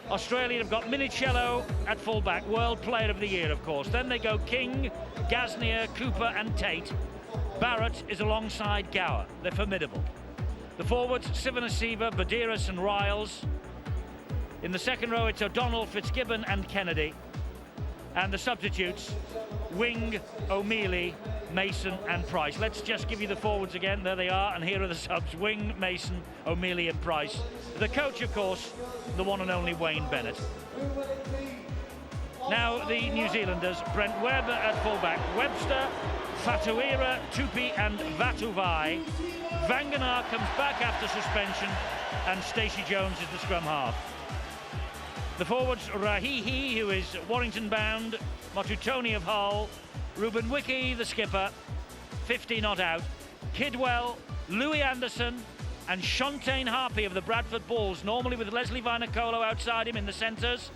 Australia have got Minicello at fullback, World Player of the Year, of course. Then they go King, Gasnier, Cooper and Tate. Barrett is alongside Gower. They're formidable. The forwards, Sivanasiva, Badiris and Riles. In the second row, it's O'Donnell, Fitzgibbon and Kennedy. And the substitutes, Wing, O'Mealy, Mason and Price. Let's just give you the forwards again. There they are, and here are the subs. Wing, Mason, O'Mealy and Price. The coach, of course, the one and only Wayne Bennett. Now the New Zealanders, Brent Webb at fullback. Webster, Fatuira, Tupi and Vatuvai. Vanganar comes back after suspension, and Stacey Jones is the scrum half. The forwards, Rahihi, who is Warrington bound, Motutoni of Hull, Ruben Wickie, the skipper, 50 not out, Kidwell, Louis Anderson and Shontaine Harpy of the Bradford Bulls, normally with Leslie Vinacolo outside him in the centres,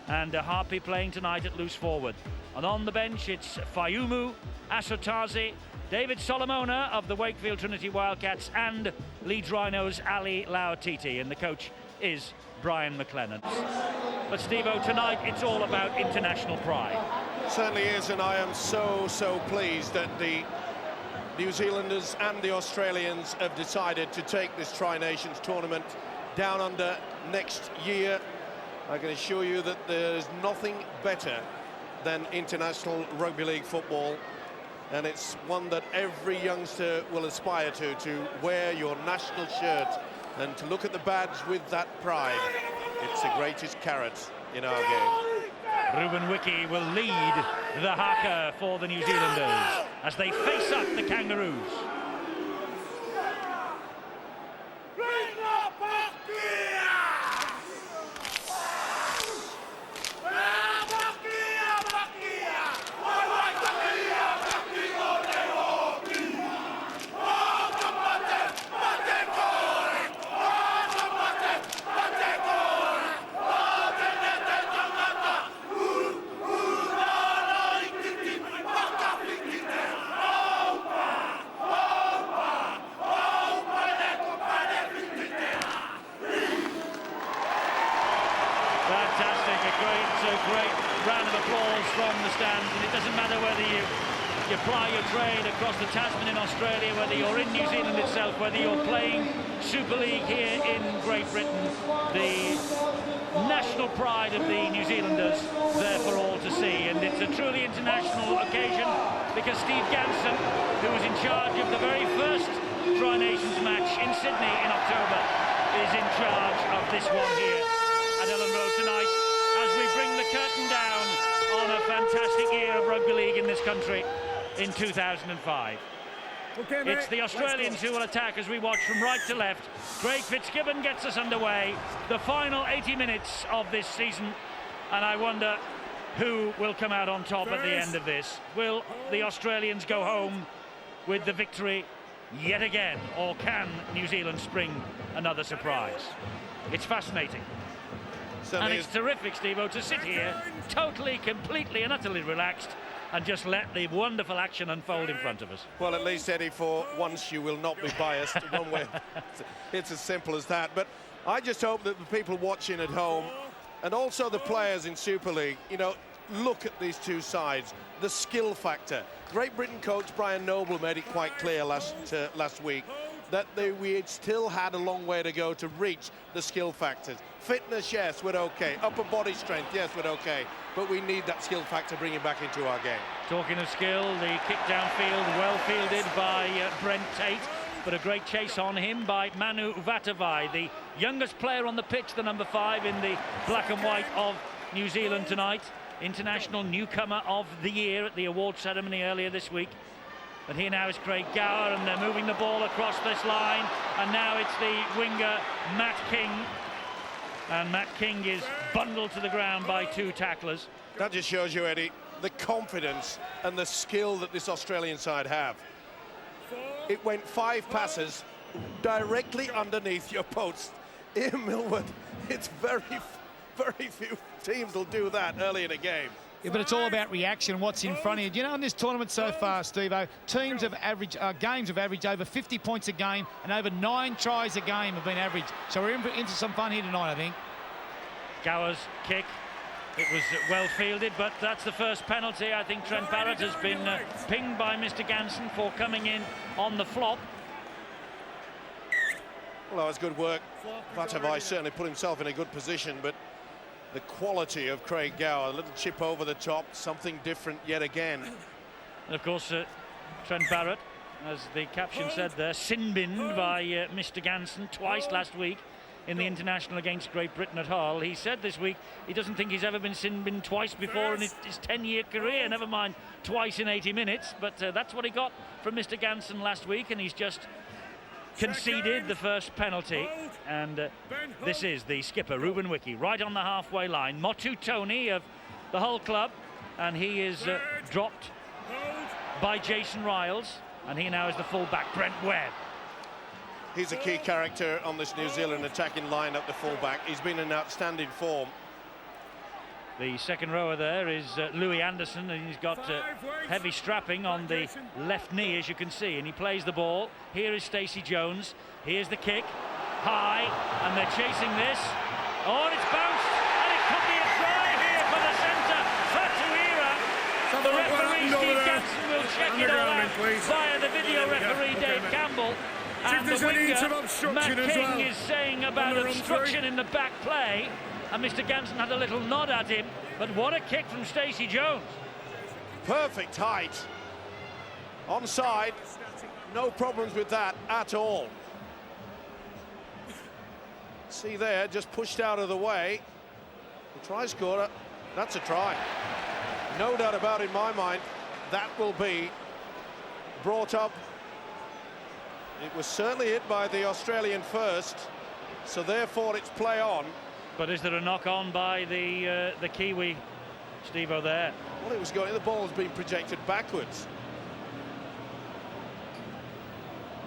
and Harpy playing tonight at loose forward. And on the bench it's Fayumu, Asotazi, David Solomona of the Wakefield Trinity Wildcats and Leeds Rhinos Ali Lauatiti, and the coach is Brian McLennan. But Steve-O, tonight it's all about international pride. Certainly is, and I am so pleased that the New Zealanders and the Australians have decided to take this Tri-Nations tournament down under next year. I can assure you that there's nothing better than international rugby league football, and it's one that every youngster will aspire to wear your national shirt and to look at the badge with that pride. It's the greatest carrot in our game. Ruben Wickie will lead the haka for the New Zealanders as they face up the Kangaroos. Ply your trade across the Tasman in Australia, whether you're in New Zealand itself, whether you're playing Super League here in Great Britain, the national pride of the New Zealanders there for all to see. And it's a truly international occasion because Steve Ganson, who was in charge of the very first Tri-Nations match in Sydney in October, is in charge of this one here at Ellen Road tonight as we bring the curtain down on a fantastic year of rugby league in this country in 2005. Okay, it's the Australians who will attack as we watch from right to left. Craig Fitzgibbon gets us underway. The final 80 minutes of this season, and I wonder who will come out on top at the end of this. Will the Australians go home with the victory yet again, or can New Zealand spring another surprise? It's fascinating. And it's terrific, Steve-O, to sit here totally, completely and utterly relaxed and just let the wonderful action unfold in front of us. Well, at least, Eddie, for once you will not be biased one way. It's as simple as that. But I just hope that the people watching at home and also the players in Super League, you know, look at these two sides, the skill factor. Great Britain coach Brian Noble made it quite clear last week that we still had a long way to go to reach the skill factors. Fitness, yes, we're okay. Upper body strength, yes, we're okay. But we need that skill factor bringing back into our game. Talking of skill, the kick downfield well fielded by Brent Tate, but a great chase on him by Manu Vatuvai, the youngest player on the pitch, the number 5 in the black and white of New Zealand tonight. International newcomer of the year at the award ceremony earlier this week. But here now is Craig Gower, and they're moving the ball across this line, and now it's the winger Matt King, and Matt King is bundled to the ground by 2 tacklers. That just shows you, Eddie, the confidence and the skill that this Australian side have. It went 5 passes directly underneath your post. In Millwood, it's very few teams will do that early in a game. Yeah, but it's all about reaction, what's in front of you. You know, in this tournament so far, Steve-O, games have averaged over 50 points a game, and over 9 tries a game have been averaged. So we're into some fun here tonight, I think. Gower's kick, it was well fielded, but that's the first penalty. I think Trent Barrett has been pinged by Mr. Ganson for coming in on the flop. Well, that was good work. Vatavai certainly put himself in a good position, but the quality of Craig Gower, a little chip over the top, something different yet again. And of course, Trent Barrett, as the caption said there, sin-binned by Mr. Ganson twice last week in the international against Great Britain at Hull. He said this week he doesn't think he's ever been sin-binned twice before in his 10-year career, never mind twice in 80 minutes. But that's what he got from Mr. Ganson last week, and he's just conceded the first penalty. And this is the skipper, Ruben Wiki, right on the halfway line. Motu Tony of the Hull club, and he is dropped by Jason Riles, and he now is the full-back, Brent Webb. He's a key character on this New Zealand attacking line up the full-back. He's been in outstanding form. The second rower there is Louis Anderson, and he's got heavy strapping on the left knee, as you can see, and he plays the ball. Here is Stacey Jones. Here's the kick, high, and they're chasing this. Oh, and it's bounced, and it could be a try here for the centre. Fatuira. The referee, Steve Ganson, will check it all out via the video referee, Dave Campbell. And the winger, Matt King, is saying about obstruction in the back play. And Mr. Ganson had a little nod at him, but what a kick from Stacey Jones. Perfect height. Onside, no problems with that at all. See there, just pushed out of the way. The try scorer, that's a try. No doubt about it in my mind, that will be brought up. It was certainly hit by the Australian first, so therefore it's play on. But is there a knock on by the Kiwi, Steve-O, there? Well, it was going, the ball's been projected backwards.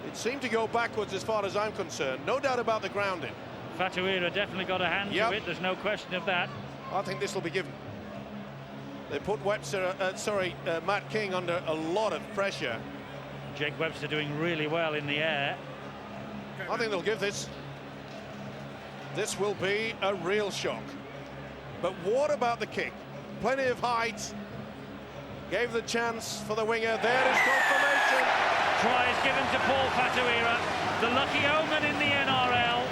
It seemed to go backwards as far as I'm concerned. No doubt about the grounding. Fatuira definitely got a hand to it, there's no question of that. I think this will be given. They put Matt King under a lot of pressure. Jake Webster doing really well in the air. I think they'll give this. This will be a real shock. But what about the kick? Plenty of height. Gave the chance for the winger. There is confirmation. Try is given to Paul Fatuira, the lucky omen in the NRL.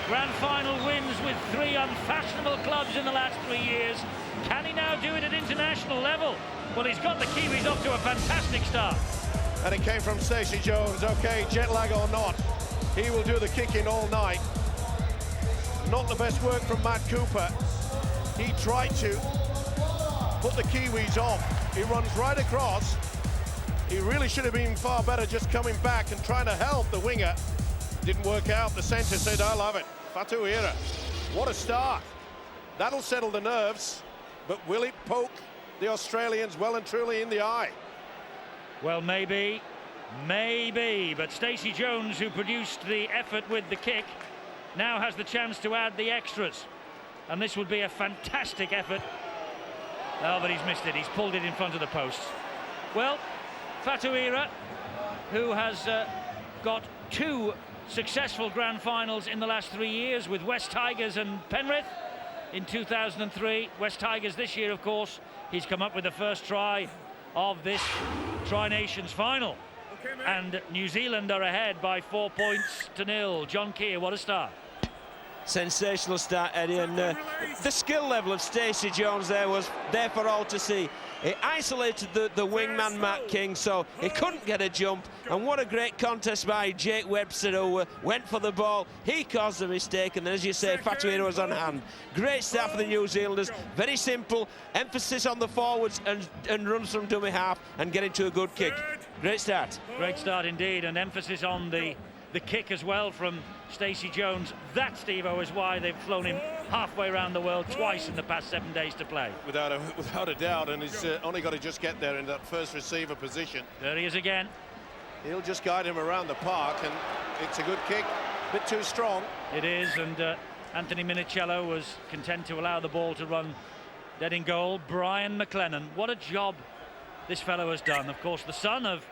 Grand final wins with 3 unfashionable clubs in the last 3 years. Can he now do it at international level? Well, he's got the Kiwis off to a fantastic start. And it came from Stacey Jones. Okay, jet lag or not, he will do the kicking all night. Not the best work from Matt Cooper. He tried to put the Kiwis off. He runs right across. He really should have been far better just coming back and trying to help the winger. Didn't work out. The centre said, I love it. Fatuira. What a start. That'll settle the nerves. But will it poke the Australians well and truly in the eye? Well, maybe. But Stacey Jones, who produced the effort with the kick, now has the chance to add the extras. And this would be a fantastic effort. Oh, but he's missed it. He's pulled it in front of the post. Well, Fatuira, who has got 2 successful grand finals in the last 3 years with West Tigers and Penrith in 2003. West Tigers this year, of course. He's come up with the first try of this Trinations final. And New Zealand are ahead by 4 points to 0. John Keir, what a start. Sensational start, Eddie, and the skill level of Stacey Jones there was there for all to see. He isolated the wingman Matt King, so he couldn't get a jump. And what a great contest by Jake Webster, who went for the ball. He caused the mistake, and then, as you say, Fatuira was on hand. Great start for the New Zealanders. Very simple, emphasis on the forwards and runs from dummy half and getting to a good kick. Great start. Great start indeed, and emphasis on the kick as well from Stacey Jones. That, Steve-O, is why they've flown him halfway around the world twice in the past 7 days to play. Without a doubt, and he's only got to just get there in that first receiver position. There he is again. He'll just guide him around the park, and it's a good kick. Bit too strong. It is, and Anthony Minicello was content to allow the ball to run dead in goal. Brian McLennan, what a job this fellow has done. Of course, the son of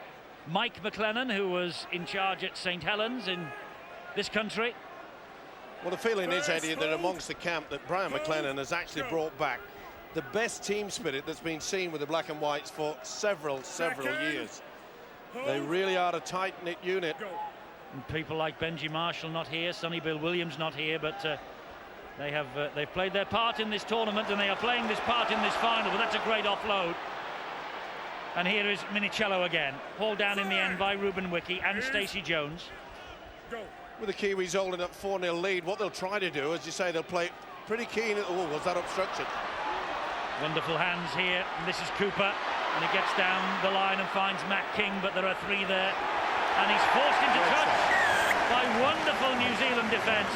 Mike McLennan, who was in charge at St Helens in this country. Well, the feeling is, Eddie, that amongst the camp that Brian McLennan has actually brought back the best team spirit that's been seen with the Black and Whites for several years. They really are a tight-knit unit. And people like Benji Marshall not here, Sonny Bill Williams not here, but they've played their part in this tournament, and they are playing this part in this final. But that's a great offload. And here is Minicello again, hauled down in the end by Ruben Wiki and Stacey Jones. With the Kiwis holding up 4-0 lead, what they'll try to do, as you say, they'll play pretty keen. Oh, was that obstruction? Wonderful hands here, and this is Cooper, and he gets down the line and finds Matt King, but there are three there, and he's forced into touch by wonderful New Zealand defence.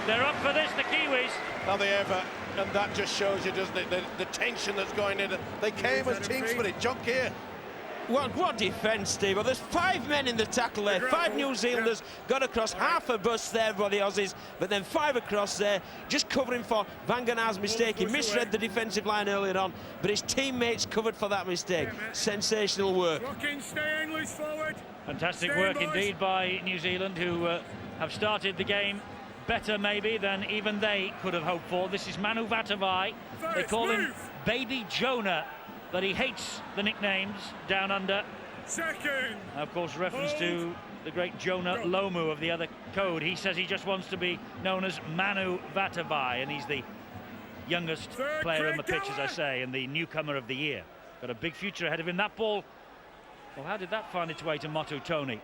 They're up for this, the Kiwis. Are they ever? And that just shows you, doesn't it, the tension that's going in. They came as team spirit. Junk here. What defence, Steve? Well, there's 5 men in the tackle there. 5 New Zealanders got across half a bus there by the Aussies, but then 5 across there, just covering for Van Ganaar's mistake. He misread the defensive line earlier on, but his teammates covered for that mistake. Sensational work. Fantastic work indeed by New Zealand, who have started the game better maybe than even they could have hoped for. This is Manu Vatuvei. They call him Baby Jonah, but he hates the nicknames down under. Second. Of course, reference to the great Jonah Lomu of the other code. He says he just wants to be known as Manu Vatuvei, and he's the youngest player on the pitch, as I say, and the newcomer of the year. Got a big future ahead of him. That ball, well, how did that find its way to Motu Tony?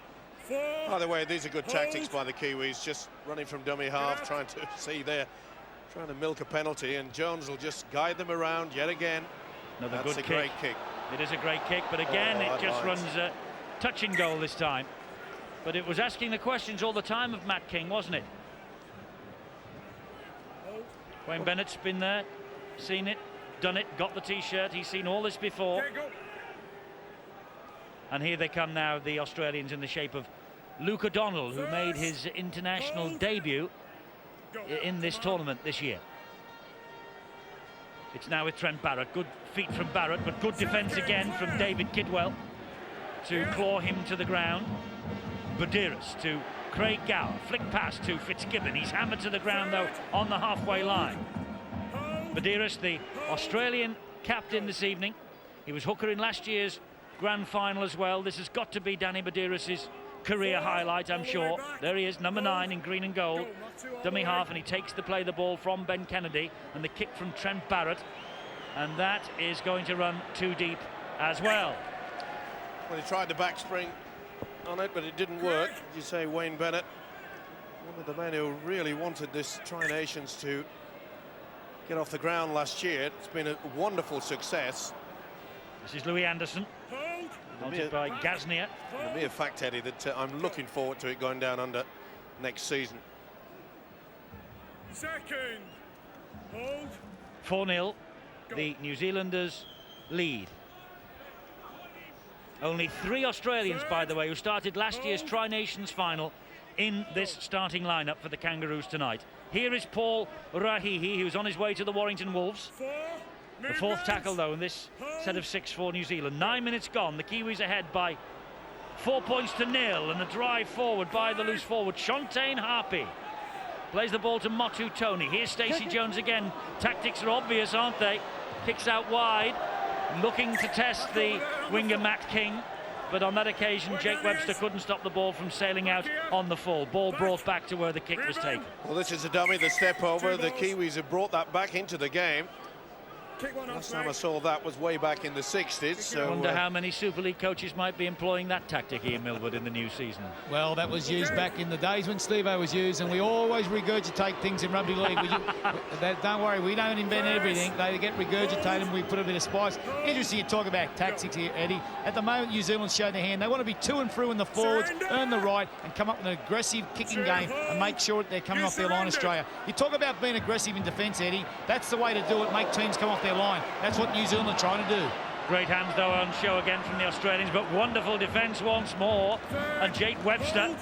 By the way, these are good tactics by the Kiwis, just running from dummy half, trying to see there, trying to milk a penalty, and Jones will just guide them around yet again. Another That's good a kick. great kick. It is a great kick, but again, it just runs touch and goal this time. But it was asking the questions all the time of Matt King, wasn't it? Wayne Bennett's been there, seen it, done it, got the T-shirt. He's seen all this before. And here they come now, the Australians, in the shape of Luke O'Donnell, who made his international debut in this tournament this year. It's now with Trent Barrett. Good feet from Barrett, but good defence again from David Kidwell to claw him to the ground. Badiris to Craig Gower. Flick pass to Fitzgibbon. He's hammered to the ground, though, on the halfway line. Badiris, the Australian captain this evening. He was hooker in last year's grand final as well. This has got to be Danny Badiris' career highlight, I'm sure. There he is, number 9 in green and gold, dummy half, and he takes the ball from Ben Kennedy, and the kick from Trent Barrett, and that is going to run too deep as well. Well, he tried the backspring on it, but it didn't work. You say Wayne Bennett, one of the men who really wanted this Trinations to get off the ground last year. It's been a wonderful success. This is Louis Anderson, wanted by Gaznia. The mere fact, Eddie, that I'm looking forward to it going down under next season. Second. Hold. 4-0, the New Zealanders lead. Only 3 Australians, by the way, who started last year's Tri-Nations final in this starting lineup for the Kangaroos tonight. Here is Paul Rahihi, who's on his way to the Warrington Wolves. The 4th tackle, though, in this set of 6 for New Zealand. 9 minutes gone. The Kiwis ahead by 4 points to 0, and a drive forward by the loose forward, Shontaine Harpy. Plays the ball to Motu Tony. Here's Stacey Jones again. Tactics are obvious, aren't they? Kicks out wide, looking to test the winger Matt King. But on that occasion, Jake Webster couldn't stop the ball from sailing out on the full. Ball brought back to where the kick was taken. Well, this is a dummy, the step over. The Kiwis have brought that back into the game. Last time I saw that was way back in the 60s. So I wonder how many Super League coaches might be employing that tactic here in Millwood in the new season. Well, that was used back in the days when Steve-O was used, and we always regurgitate things in rugby league. Don't worry, we don't invent everything. They get regurgitated and we put a bit of spice. Interesting you talk about tactics here, Eddie. At the moment, New Zealand's showing their hand. They want to be to and through in the forwards, earn the right, and come up with an aggressive kicking game and make sure that they're coming off their line, Australia. You talk about being aggressive in defence, Eddie. That's the way to do it, make teams come off their line. That's what New Zealand are trying to do. Great hands, though, on show again from the Australians, but wonderful defence once more. And Jake Webster,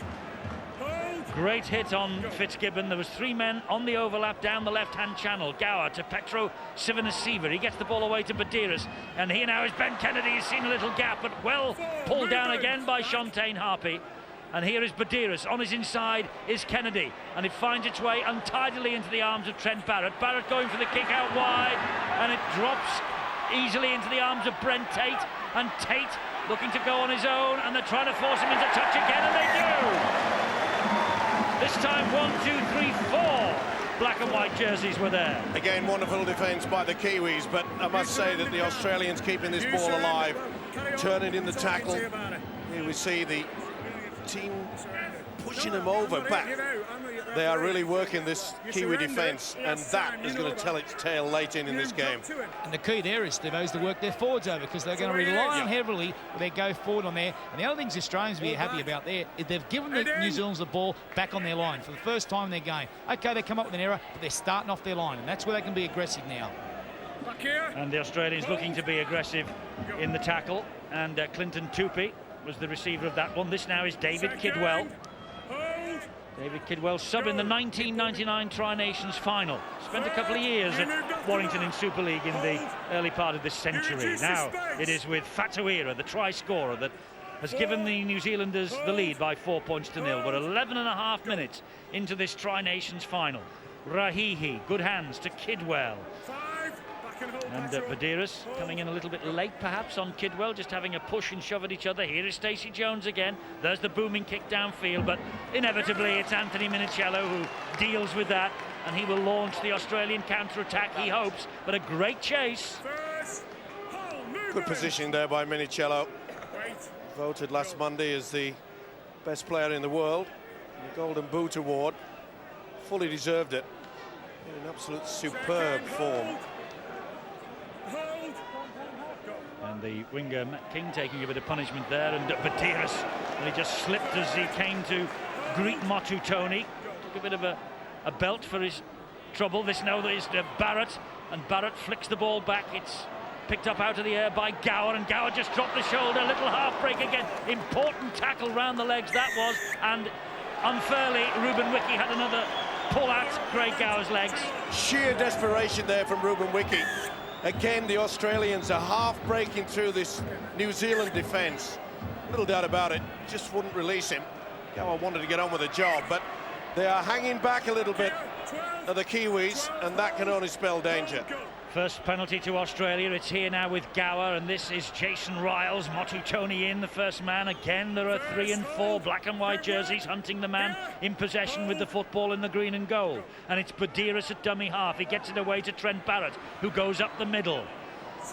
great hit on Fitzgibbon. There was 3 men on the overlap down the left-hand channel. Gower to Petro Sivanasiva. He gets the ball away to Badiris, and here now is Ben Kennedy. He's seen a little gap, but well pulled down again by Shontaine Harpy. And here is Badiris. On his inside is Kennedy. And it finds its way untidily into the arms of Trent Barrett. Barrett going for the kick out wide. And it drops easily into the arms of Brent Tate. And Tate looking to go on his own. And they're trying to force him into touch again. And they do! This time 1, 2, 3, 4 black and white jerseys were there. Again, wonderful defence by the Kiwis, but I must say that the Australians keeping this ball alive, turning in the tackle. Here we see the team pushing them over back. They are really working this Kiwi defence, and that is going to tell its tale late in this game. And the key there is, Steve, is to work their forwards over, because they're going to rely on heavily with their go forward on there. And the other things the Australians will be happy about there is they've given the New Zealanders the ball back on their line for the first time in their game. Okay, they come up with an error, but they're starting off their line, and that's where they can be aggressive now. And the Australians looking to be aggressive in the tackle, and Clinton Tupy was the receiver of that one. This now is David Kidwell. David Kidwell, sub in the 1999 Trinations final. Spent a couple of years at Warrington in Super League in the early part of this century. Now it is with Fatuira, the try scorer, that has given the New Zealanders the lead by 4 points to nil. We're 11.5 minutes into this Trinations final. Rahihi, good hands to Kidwell. And Badiris coming in a little bit late perhaps on Kidwell, just having a push and shove at each other. Here is Stacey Jones again. There's the booming kick downfield, but inevitably it's Anthony Minichiello who deals with that, and he will launch the Australian counter-attack, he hopes, but a great chase. Good positioning there by Minichiello. Voted last Monday as the best player in the world, the Golden Boot Award. Fully deserved it. In absolute superb form. And the winger Matt King taking a bit of punishment there, and Badiris, he just slipped as he came to greet Motu Tony. Took a bit of a belt for his trouble. This now is Barrett, and Barrett flicks the ball back. It's picked up out of the air by Gower, and Gower just dropped the shoulder. Little half break again. Important tackle round the legs that was, and unfairly Ruben Wiki had another pull at Craig Gower's legs. Sheer desperation there from Ruben Wiki. Again, the Australians are half breaking through this New Zealand defence. Little doubt about it, just wouldn't release him. Gower wanted to get on with the job, but they are hanging back a little bit of the Kiwis, and that can only spell danger. First penalty to Australia. It's here now with Gower, and this is Jason Riles. Motu Tony in, the first man. Again, there are 3 and 4 black and white jerseys hunting the man in possession with the football in the green and gold. And it's Badiris at dummy half. He gets it away to Trent Barrett, who goes up the middle.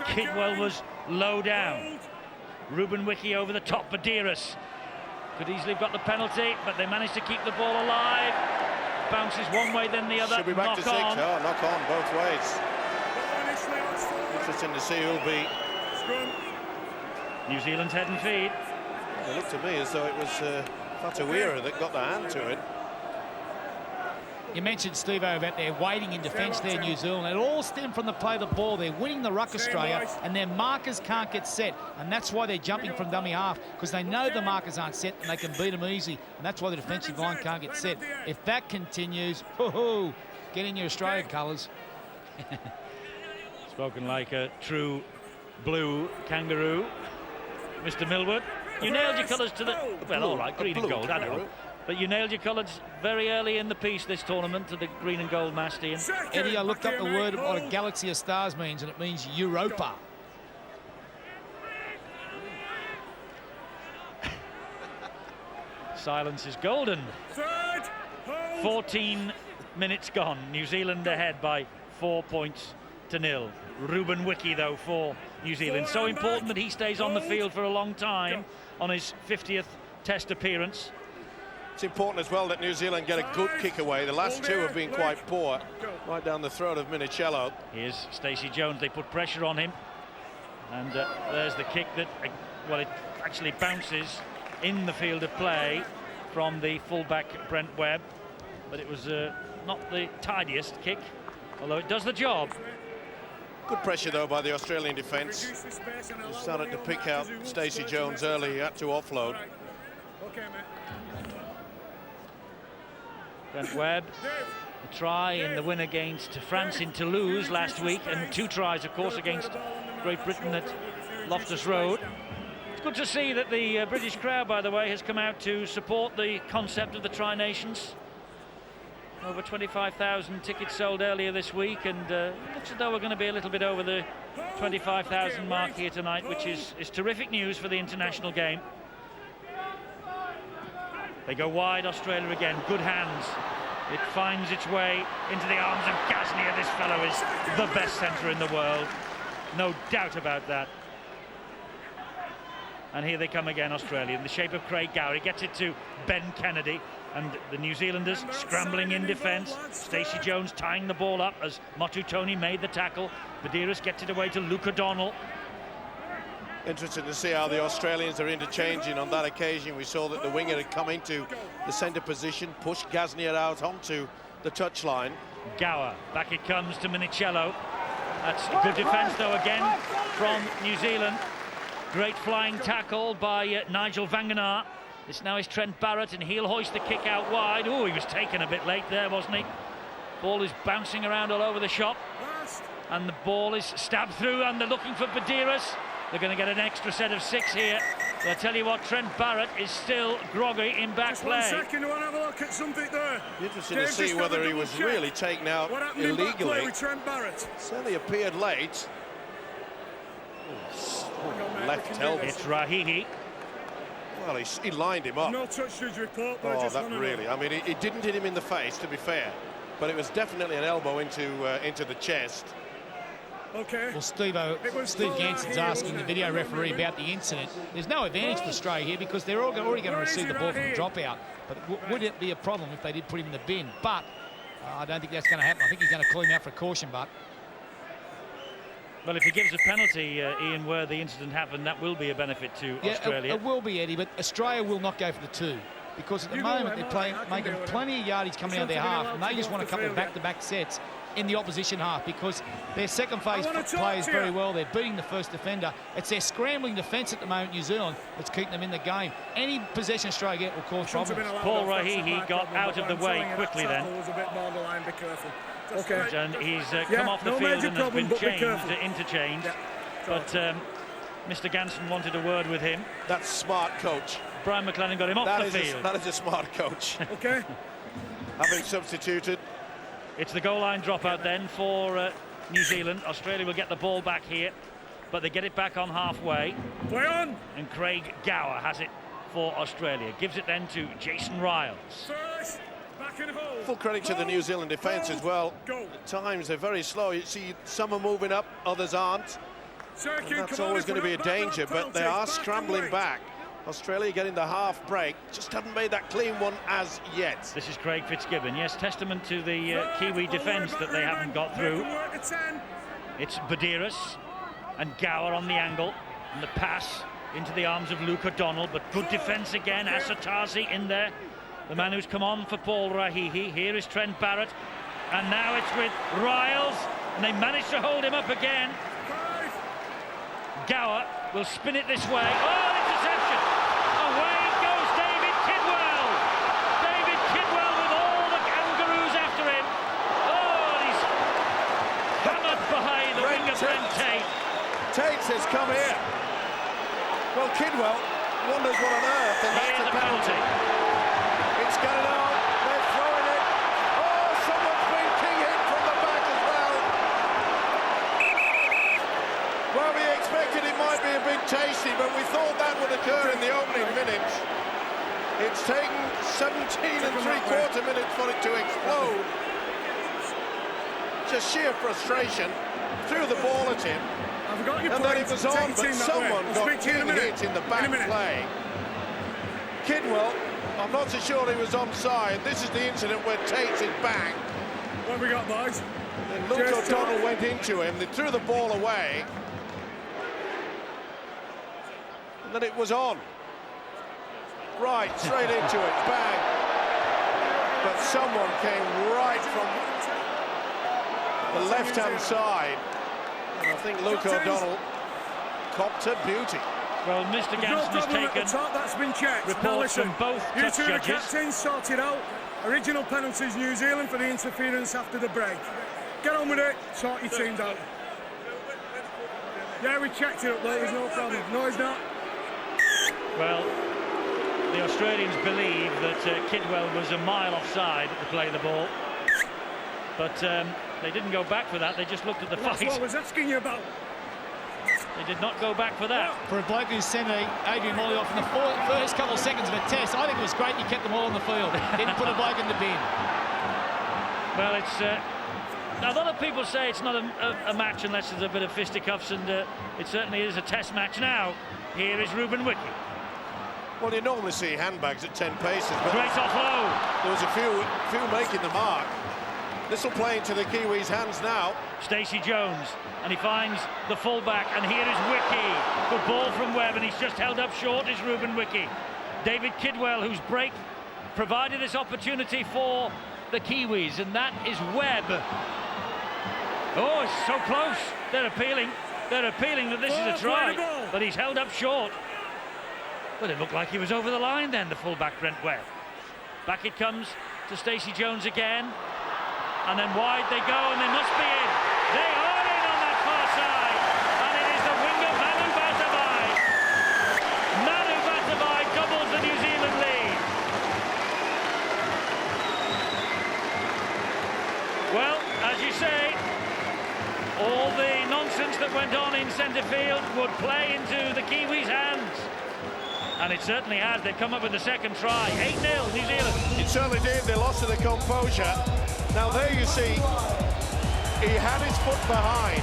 Kidwell was low down. Ruben Wiki over the top. Badiris could easily have got the penalty, but they managed to keep the ball alive. Bounces one way, then the other. Should be back knock to 6. on. Oh, knock on both ways. Interesting to see who'll be. New Zealand's head and feet. It looked to me as though it was Fatuira that got the hand to it. You mentioned, Steve-O, about their waiting in defence there, New Zealand. It all stemmed from the play of the ball. They're winning the ruck, Australia, and their markers can't get set. And that's why they're jumping from dummy half, because they know the markers aren't set and they can beat them easy. And that's why the defensive line can't get set. If that continues, get in your Australian colours. Spoken like a true blue kangaroo. Mr. Millward, you nailed your colours to the... Well, all right, green and gold, I know. But you nailed your colours very early in the piece this tournament to the green and gold Mastian. Eddie, I looked up the word what a galaxy of stars means, and it means Europa. Silence is golden. 14 minutes gone. New Zealand ahead by 4 points to nil. Ruben Wiki, though, for New Zealand. So important that he stays on the field for a long time on his 50th Test appearance. It's important as well that New Zealand get a good kick away. The last 2 have been quite poor, right down the throat of Minichiello. Here's Stacey Jones. They put pressure on him, and there's the kick that, well, it actually bounces in the field of play from the fullback Brent Webb, but it was not the tidiest kick, although it does the job. Good pressure, though, by the Australian defence. They started to pick out Stacey Jones early. He had to offload. Brent Webb, a try in the win against France in Toulouse last week, and 2 tries, of course, against Great Britain at Loftus Road. Good to see that the British crowd, by the way, has come out to support the concept of the Tri-Nations. Over 25,000 tickets sold earlier this week, and looks as though we're going to be a little bit over the 25,000 mark here tonight, which is terrific news for the international game. They go wide, Australia again. Good hands. It finds its way into the arms of Gasnier. This fellow is the best centre in the world. No doubt about that. And here they come again, Australia, in the shape of Craig Gower. He gets it to Ben Kennedy, and the New Zealanders scrambling in defence. Stacey Jones tying the ball up as Motutoni made the tackle. Badiris gets it away to Luke O'Donnell. Interesting to see how the Australians are interchanging on that occasion. We saw that the winger had come into the centre position, pushed Gasnier out onto the touchline. Gower, back it comes to Minicello. That's good defence though again from New Zealand. Great flying tackle by Nigel Vangenaar. This now is Trent Barrett, and he'll hoist the kick out wide. Oh, he was taken a bit late there, wasn't he? Ball is bouncing around all over the shop, and the ball is stabbed through, and they're looking for Badiris. They're going to get an extra set of 6 here. But I tell you what, Trent Barrett is still groggy in back play. 1 second, I want to have a look at something there. Interesting to see whether he was really taken out illegally. With Trent Barrett? Certainly appeared late. Left elbow. It's Rahihi. Well, he lined him up. No touch judge report. Oh, that really. I mean, it didn't hit him in the face, to be fair, but it was definitely an elbow into the chest. Okay. Well, Steve Ganson's asking the video referee about the incident. There's no advantage for Australia here because they're already going to receive the ball from the dropout. But would it be a problem if they did put him in the bin? But I don't think that's going to happen. I think he's going to call him out for caution, but. Well, if he gives a penalty, Ian, where the incident happened, that will be a benefit to Australia. It will be, Eddie, but Australia will not go for the 2. Because at the moment they're making plenty of yardage coming out of their half, and they just want a couple of back-to-back sets in the opposition half because their second phase plays very well. They're beating the first defender. It's their scrambling defence at the moment, New Zealand, that's keeping them in the game. Any possession Australia get will cause problems. Paul Rahihi got out of the way quickly then. Okay. And he's come off the field and has been interchanged. But Mr. Ganson wanted a word with him. That's smart, coach. Brian McLennan got him off the field. That is a smart coach. Okay. Having substituted. It's the goal line dropout then for New Zealand. Australia will get the ball back here, but they get it back on halfway. Play on. And Craig Gower has it for Australia. Gives it then to Jason Riles. First, back in the hole. Full credit to the New Zealand defence as well. At times they're very slow. You see some are moving up, others aren't. And that's always going to be a danger, but they are scrambling back. Australia getting the half break, just haven't made that clean one as yet. This is Craig Fitzgibbon. Yes, testament to the Kiwi defence that they haven't got through. It's Badiris and Gower on the angle, and the pass into the arms of Luke O'Donnell, but good defence again. Asatazi in there, the man who's come on for Paul Rahihi. Here is Trent Barrett, and now it's with Riles, and they manage to hold him up again. Gower will spin it this way. Oh, interception! Away goes David Kidwell! David Kidwell with all the kangaroos after him. Oh, and he's hammered by the wing of Brent Tate. Tate says, come here. Well, Kidwell wonders what on earth, and that's a penalty. It's going on. They're throwing it. Oh, someone's been king hit from the back as well. Well, we expected it might be a bit tasty, but we thought that would occur in the opening minutes. It's taken 17 3/4 minutes for it to explode. Just sheer frustration. Threw the ball at him. And then it was on, but someone got king hit in the back play. Kidwell, I'm not so sure he was onside. This is the incident where Tate's is back. What have we got, boys? And Luke O'Donnell went into him. They threw the ball away. And then it was on. Right, straight into it. Bang. But someone came right from the left-hand side. And I think Luke O'Donnell copped a beauty. Well, Mr. Ganson has taken that's been checked. Reports from both touch you two, the judges. captains, sorted out. Original penalties, New Zealand, for the interference after the break. Get on with it, sort your teams out. Yeah, we checked it up there, there's no problem. No, it's not. Well, the Australians believe that Kidwell was a mile offside at the play of the ball, but they didn't go back for that. They just looked at the fight. That's what I was asking you about. They did not go back for that. For a bloke who sent Adrian Morley off in the first couple of seconds of a test, I think it was great he kept them all on the field. Didn't put a bloke in the bin. Well, it's... now, a lot of people say it's not a match unless there's a bit of fisticuffs, and it certainly is a test match now. Here is Ruben Wiki. Well, you normally see handbags at 10 paces, but Great offload. there was a few making the mark. This will play into the Kiwis' hands now. Stacey Jones, and he finds the fullback, and here is Wiki. Good ball from Webb, and he's just held up short is Ruben Wiki. David Kidwell, whose break provided this opportunity for the Kiwis, and that is Webb. Oh, it's so close. They're appealing that this is a try, but he's held up short. But it looked like he was over the line then, the fullback Brent Webb. Back it comes to Stacey Jones again, and then wide they go, and they must be in. They are in on that far side, and it is the winger Manu Vatuvei. Manu Vatuvei doubles the New Zealand lead. Well, as you say, all the nonsense that went on in centre field would play into the Kiwis' hands. And it certainly has. They've come up with the second try. 8-0, New Zealand. It certainly did. They lost to the composure. Now there you see, he had his foot behind,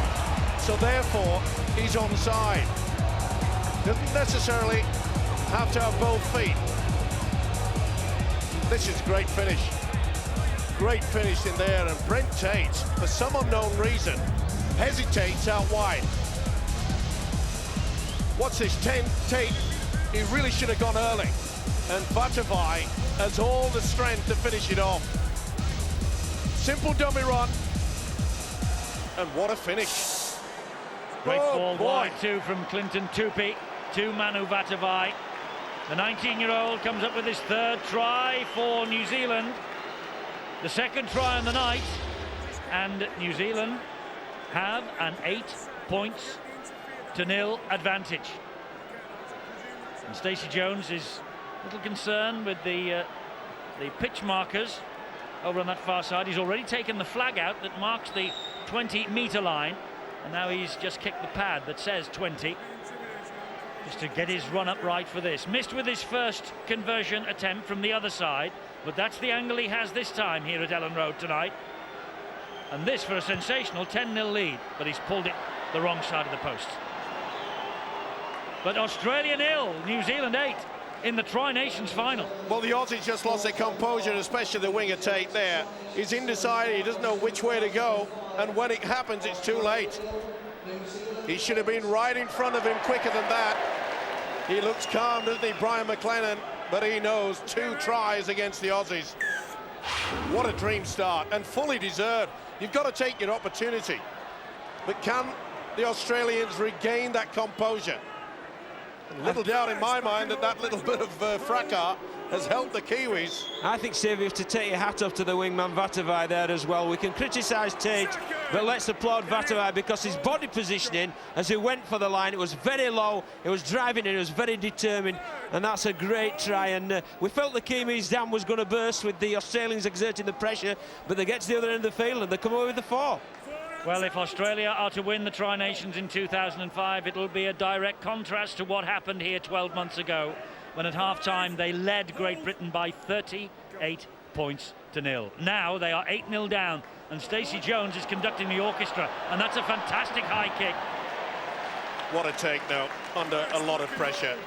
so therefore he's onside. Doesn't necessarily have to have both feet. This is great finish. Great finish in there, and Brent Tate, for some unknown reason, hesitates out wide. What's this? Tate, he really should have gone early. And Vatuvei has all the strength to finish it off. Simple dummy run. And what a finish. Great ball boy. wide too from Clinton Tupi to Manu Vatuvei. The 19-year-old comes up with his third try for New Zealand. The second try on the night, and New Zealand have an 8-0 advantage. And Stacey Jones is a little concerned with the pitch markers over on that far side. He's already taken the flag out that marks the 20-metre line, and now he's just kicked the pad that says 20, just to get his run up right for this. Missed with his first conversion attempt from the other side, but that's the angle he has this time here at Ellen Road tonight. And this for a sensational 10-0 lead, but he's pulled it the wrong side of the post. But Australia 0, New Zealand 8 in the Tri-Nations final. Well, the Aussies just lost their composure, especially the winger Tate there. He's undecided, he doesn't know which way to go, and when it happens, it's too late. He should have been right in front of him quicker than that. He looks calm, doesn't he, Brian McLennan? But he knows 2 tries against the Aussies. What a dream start, and fully deserved. You've got to take your opportunity. But can the Australians regain that composure? Little doubt in my mind that little bit of fracas has helped the Kiwis. I think, Steve, you have to take your hat off to the wingman Vatuvei there as well. We can criticise Tate, but let's applaud Vatuvei because his body positioning as he went for the line, it was very low, it was driving and it was very determined, and that's a great try. And we felt the Kiwis' dam was going to burst with the Australians exerting the pressure, but they get to the other end of the field and they come away with the 4. Well, if Australia are to win the Tri-Nations in 2005, it'll be a direct contrast to what happened here 12 months ago, when at half-time they led Great Britain by 38-0. Now they are 8-0 down, and Stacey Jones is conducting the orchestra, and that's a fantastic high kick. What a take now, under a lot of pressure.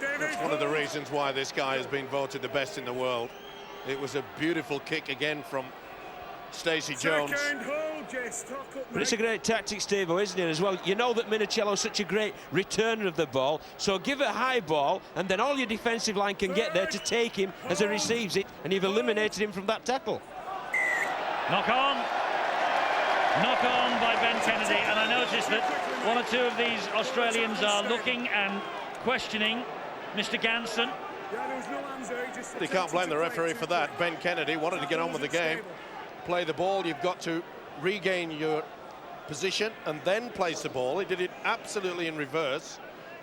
That's one of the reasons why this guy has been voted the best in the world. It was a beautiful kick again from Stacey Jones. But it's a great tactic, Steve, isn't it, as well? You know that Minicello's such a great returner of the ball, so give a high ball, and then all your defensive line can get there to take him as he receives it, and you've eliminated him from that tackle. Knock on by Ben Kennedy, and I noticed that 1 or 2 of these Australians are looking and questioning Mr. Ganson. You can't blame the referee for that. Ben Kennedy wanted to get on with the game. Play the ball, you've got to regain your position and then place the ball. He did it absolutely in reverse,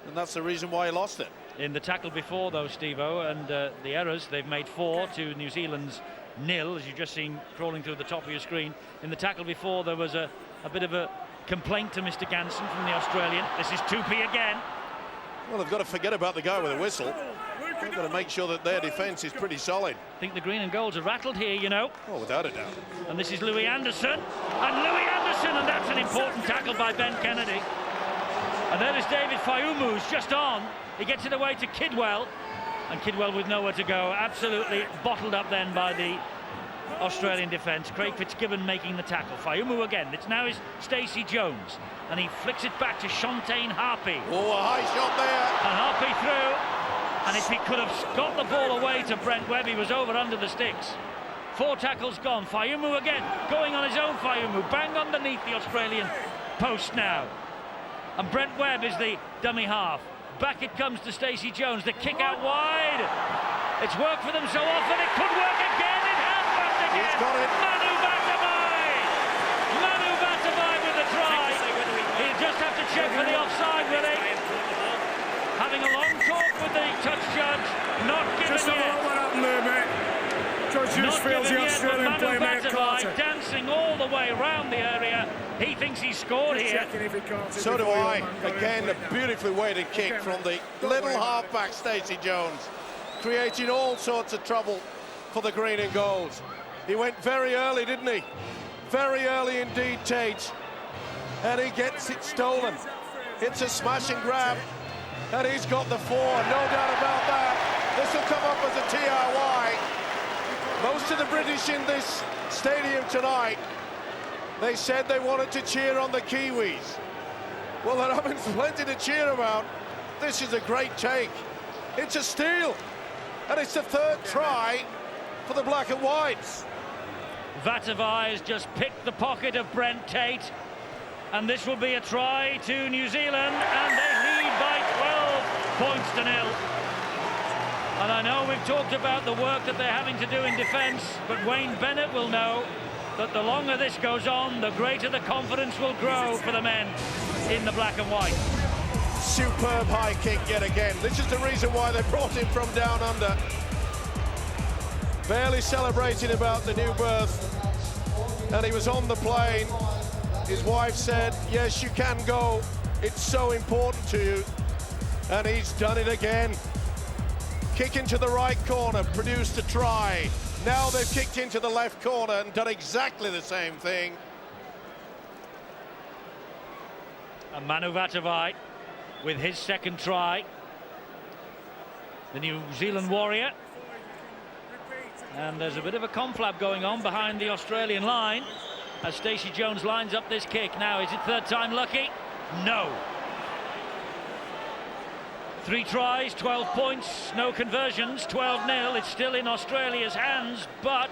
and that's the reason why he lost it. In the tackle before, though, Steve-O, and the errors, they've made 4 to New Zealand's 0, as you've just seen crawling through the top of your screen. In the tackle before, there was a bit of a complaint to Mr. Ganson from the Australian. This is Tupi again. Well, they've got to forget about the guy with the whistle. They've got to make sure that their defence is pretty solid. I think the green and golds are rattled here, you know. Oh, without a doubt. And this is Louis Anderson. And that's an important tackle by Ben Kennedy. And there is David Fayumu, who's just on. He gets it away to Kidwell. And Kidwell with nowhere to go. Absolutely bottled up then by the Australian defence. Craig Fitzgibbon making the tackle. Fayumu again. It's now is Stacey Jones. And he flicks it back to Shontaine Harpy. Oh, a high shot there. And Harpy through. And if he could have got the ball away to Brent Webb, he was over under the sticks. 4 tackles gone. Fayumu again, going on his own. Fayumu bang underneath the Australian post now. And Brent Webb is the dummy half. Back it comes to Stacey Jones. The kick out wide. It's worked for them so often. It could work again. It has worked again. He's got it. Manu Vatavai with the try. He'll just have to check for the offside, will he? Having a long talk with the touch judge. Not given Just yet. have a look what happened there, mate. Judge just feels the Australian player made a Carter. Dancing all the way around the area. He thinks he's scored here. So do I. Again, a beautiful way to kick from the little halfback Stacey Jones, creating all sorts of trouble for the green and golds. He went very early, didn't he? Very early indeed, Tate. And he gets it stolen. It's a smash and grab. And he's got the 4, no doubt about that. This will come up as a TRY. Most of the British in this stadium tonight, they said they wanted to cheer on the Kiwis. Well, they're having plenty to cheer about. This is a great take. It's a steal. And it's the 3rd try for the black and whites. Vatavai has just picked the pocket of Brent Tate. And this will be a try to New Zealand. And they lead by 12 points to 0. And I know we've talked about the work that they're having to do in defence, but Wayne Bennett will know that the longer this goes on, the greater the confidence will grow for the men in the black and white. Superb high kick yet again. This is the reason why they brought him from down under. Barely celebrating about the new birth. And he was on the plane. His wife said, yes, you can go. It's so important to you. And he's done it again. Kick into the right corner, produced a try. Now they've kicked into the left corner and done exactly the same thing. And Manu Vatavai with his 2nd try. The New Zealand warrior. And there's a bit of a conflab going on behind the Australian line as Stacey Jones lines up this kick. Now, is it 3rd time lucky? No. 3 tries, 12 points, no conversions, 12-0. It's still in Australia's hands, but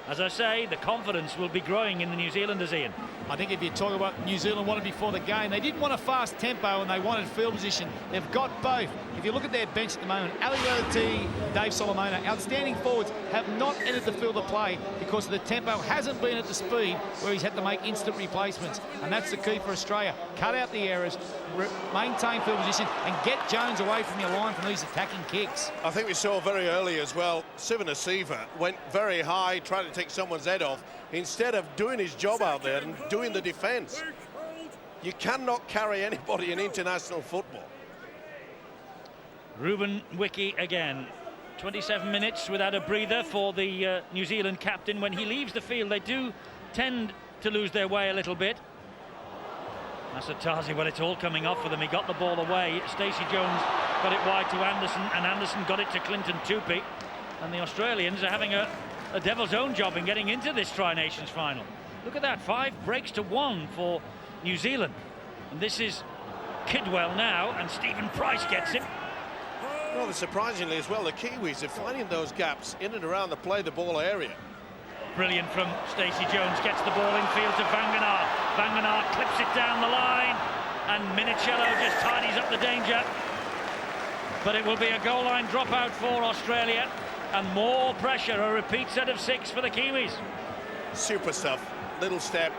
as I say, the confidence will be growing in the New Zealanders, Ian. I think if you talk about New Zealand wanted before the game, they didn't want a fast tempo and they wanted field position. They've got both. If you look at their bench at the moment, Ali Lelati, Dave Solomona, outstanding forwards, have not entered the field of play because the tempo hasn't been at the speed where he's had to make instant replacements. And that's the key for Australia. Cut out the errors, maintain field position and get Jones away from your line from these attacking kicks. I think we saw very early as well, Sivanasiva went very high, trying to take someone's head off, instead of doing his job out there and doing the defence. You cannot carry anybody in international football. Ruben Wiki again. 27 minutes without a breather for the New Zealand captain. When he leaves the field, they do tend to lose their way a little bit. Asatazi, well, it's all coming off for them. He got the ball away. Stacey Jones got it wide to Anderson, and Anderson got it to Clinton Tupi. And the Australians are having a devil's own job in getting into this Trinations final. Look at that, 5 breaks to 1 for New Zealand. And this is Kidwell now, and Stephen Price gets him. Well, surprisingly as well, the Kiwis are finding those gaps in and around the play-the-ball area. Brilliant from Stacey Jones, gets the ball infield to Vanganar. Vanganar clips it down the line, and Minicello just tidies up the danger. But it will be a goal line dropout for Australia, and more pressure, a repeat set of 6 for the Kiwis. Super stuff. Little step,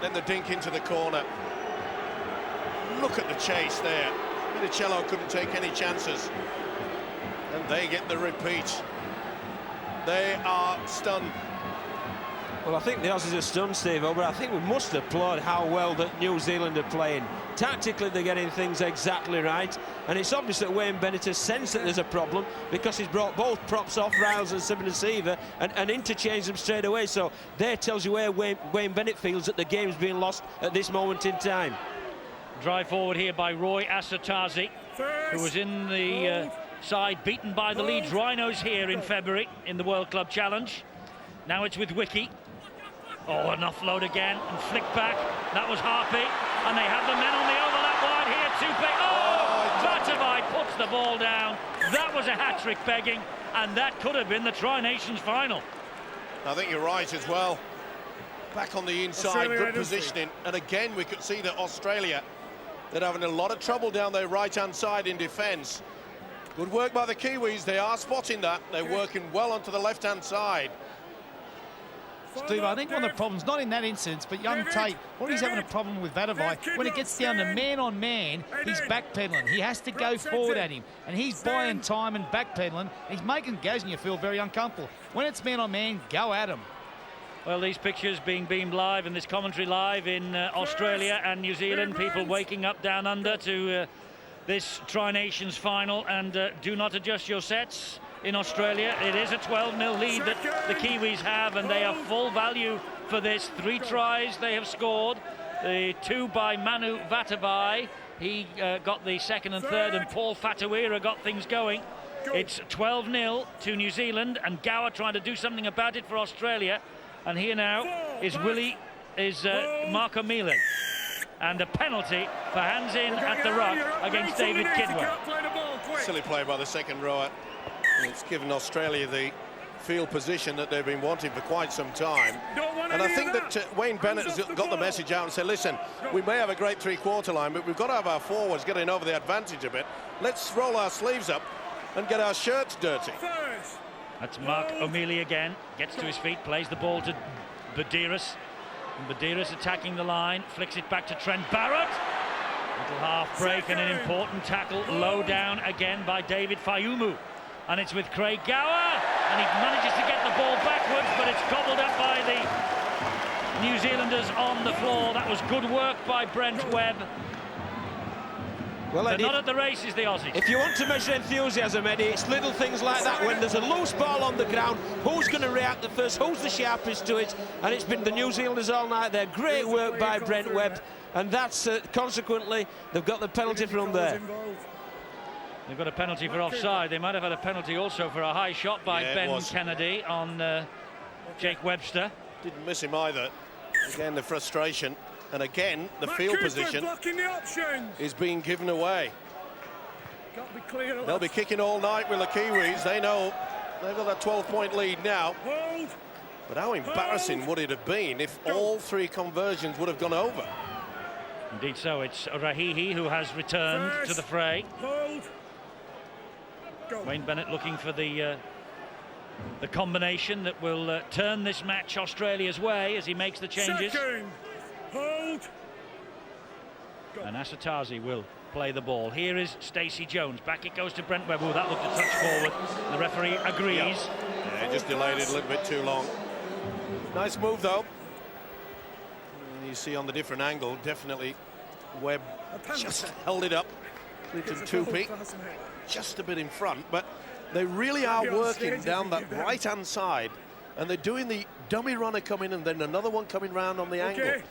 then the dink into the corner. Look at the chase there. Minicello couldn't take any chances. And they get the repeat. They are stunned. Well, I think the Aussies are stunned, Steve, but I think we must applaud how well that New Zealand are playing. Tactically, they're getting things exactly right, and it's obvious that Wayne Bennett has sensed that there's a problem because he's brought both props off, Riles and Sivanasiva, and interchanged them straight away. So there tells you where Wayne Bennett feels that the game's being lost at this moment in time. Drive forward here by Roy Asatazi, who was in the side, beaten by the Leeds Rhinos here in February in the World Club Challenge. Now it's with Wiki. Oh, an offload again and flick back. That was Harpy, and they have the men on the overlap wide here. Tupe. Oh, Vatavai puts the ball down. That was a hat-trick begging, and that could have been the Trinations final. I think you're right as well. Back on the inside, good positioning, and again we could see that Australia, they're having a lot of trouble down their right-hand side in defence. Good work by the Kiwis. They are spotting that. They're working well onto the left-hand side. Steve, I think one of the problems, not in that instance, but young Tate, what he's having a problem with Vatavai, when it gets down to man-on-man, he's backpedaling. He has to go forward at him, and he's buying time and backpedaling. He's making Gaznia feel very uncomfortable. When it's man-on-man, go at him. Well, these pictures being beamed live and this commentary live in Australia and New Zealand, people waking up down under to this Tri-Nations final, and do not adjust your sets. In Australia, it is a 12-0 lead that the Kiwis have, and they are full value for this. 3 tries they have scored. The 2 by Manu Vatavai. He got the second and third, and Paul Fatuira got things going. It's 12-0 to New Zealand, and Gower trying to do something about it for Australia. And here now is Marco Miele. And a penalty for hands in at the ruck against David Kidwell. Silly play by the second rower. It's given Australia the field position that they've been wanting for quite some time. And I think that Wayne Bennett has got the message out and said, listen, we may have a great three-quarter line, but we've got to have our forwards getting over the advantage a bit. Let's roll our sleeves up and get our shirts dirty. That's Mark O'Mealy again. Gets to his feet, plays the ball to Badiris. And Badiris attacking the line, flicks it back to Trent Barrett. Little half break and an important tackle low down again by David Fayumu. And it's with Craig Gower, and he manages to get the ball backwards, but it's gobbled up by the New Zealanders on the floor. That was good work by Brent Webb. Well, They're not at the races, the Aussies. If you want to measure enthusiasm, Eddie, it's little things like that. When there's a loose ball on the ground, who's going to react the first? Who's the sharpest to it? And it's been the New Zealanders all night there. Great work by Brent Webb, and that's consequently they've got the penalty from there. They've got a penalty for offside. They might have had a penalty also for a high shot by Ben Kennedy on Jake Webster. Didn't miss him either. Again, the frustration. And again, the field position is being given away. They'll be kicking all night with the Kiwis. They know they've got that 12-point lead now. But how embarrassing would it have been if all 3 conversions would have gone over? Indeed so. It's Rahihi who has returned to the fray. Wayne Bennett looking for the combination that will turn this match Australia's way as he makes the changes. And Asatazi will play the ball. Here is Stacey Jones. Back it goes to Brent Webb. Oh, that looked a touch forward. The referee agrees. Yeah, just delayed it a little bit too long. Nice move, though. You see on the different angle, definitely Webb just held it up. Clinton Tupi just a bit in front, but they really are working down that right-hand side, and they're doing the dummy runner coming and then another one coming round on the angle.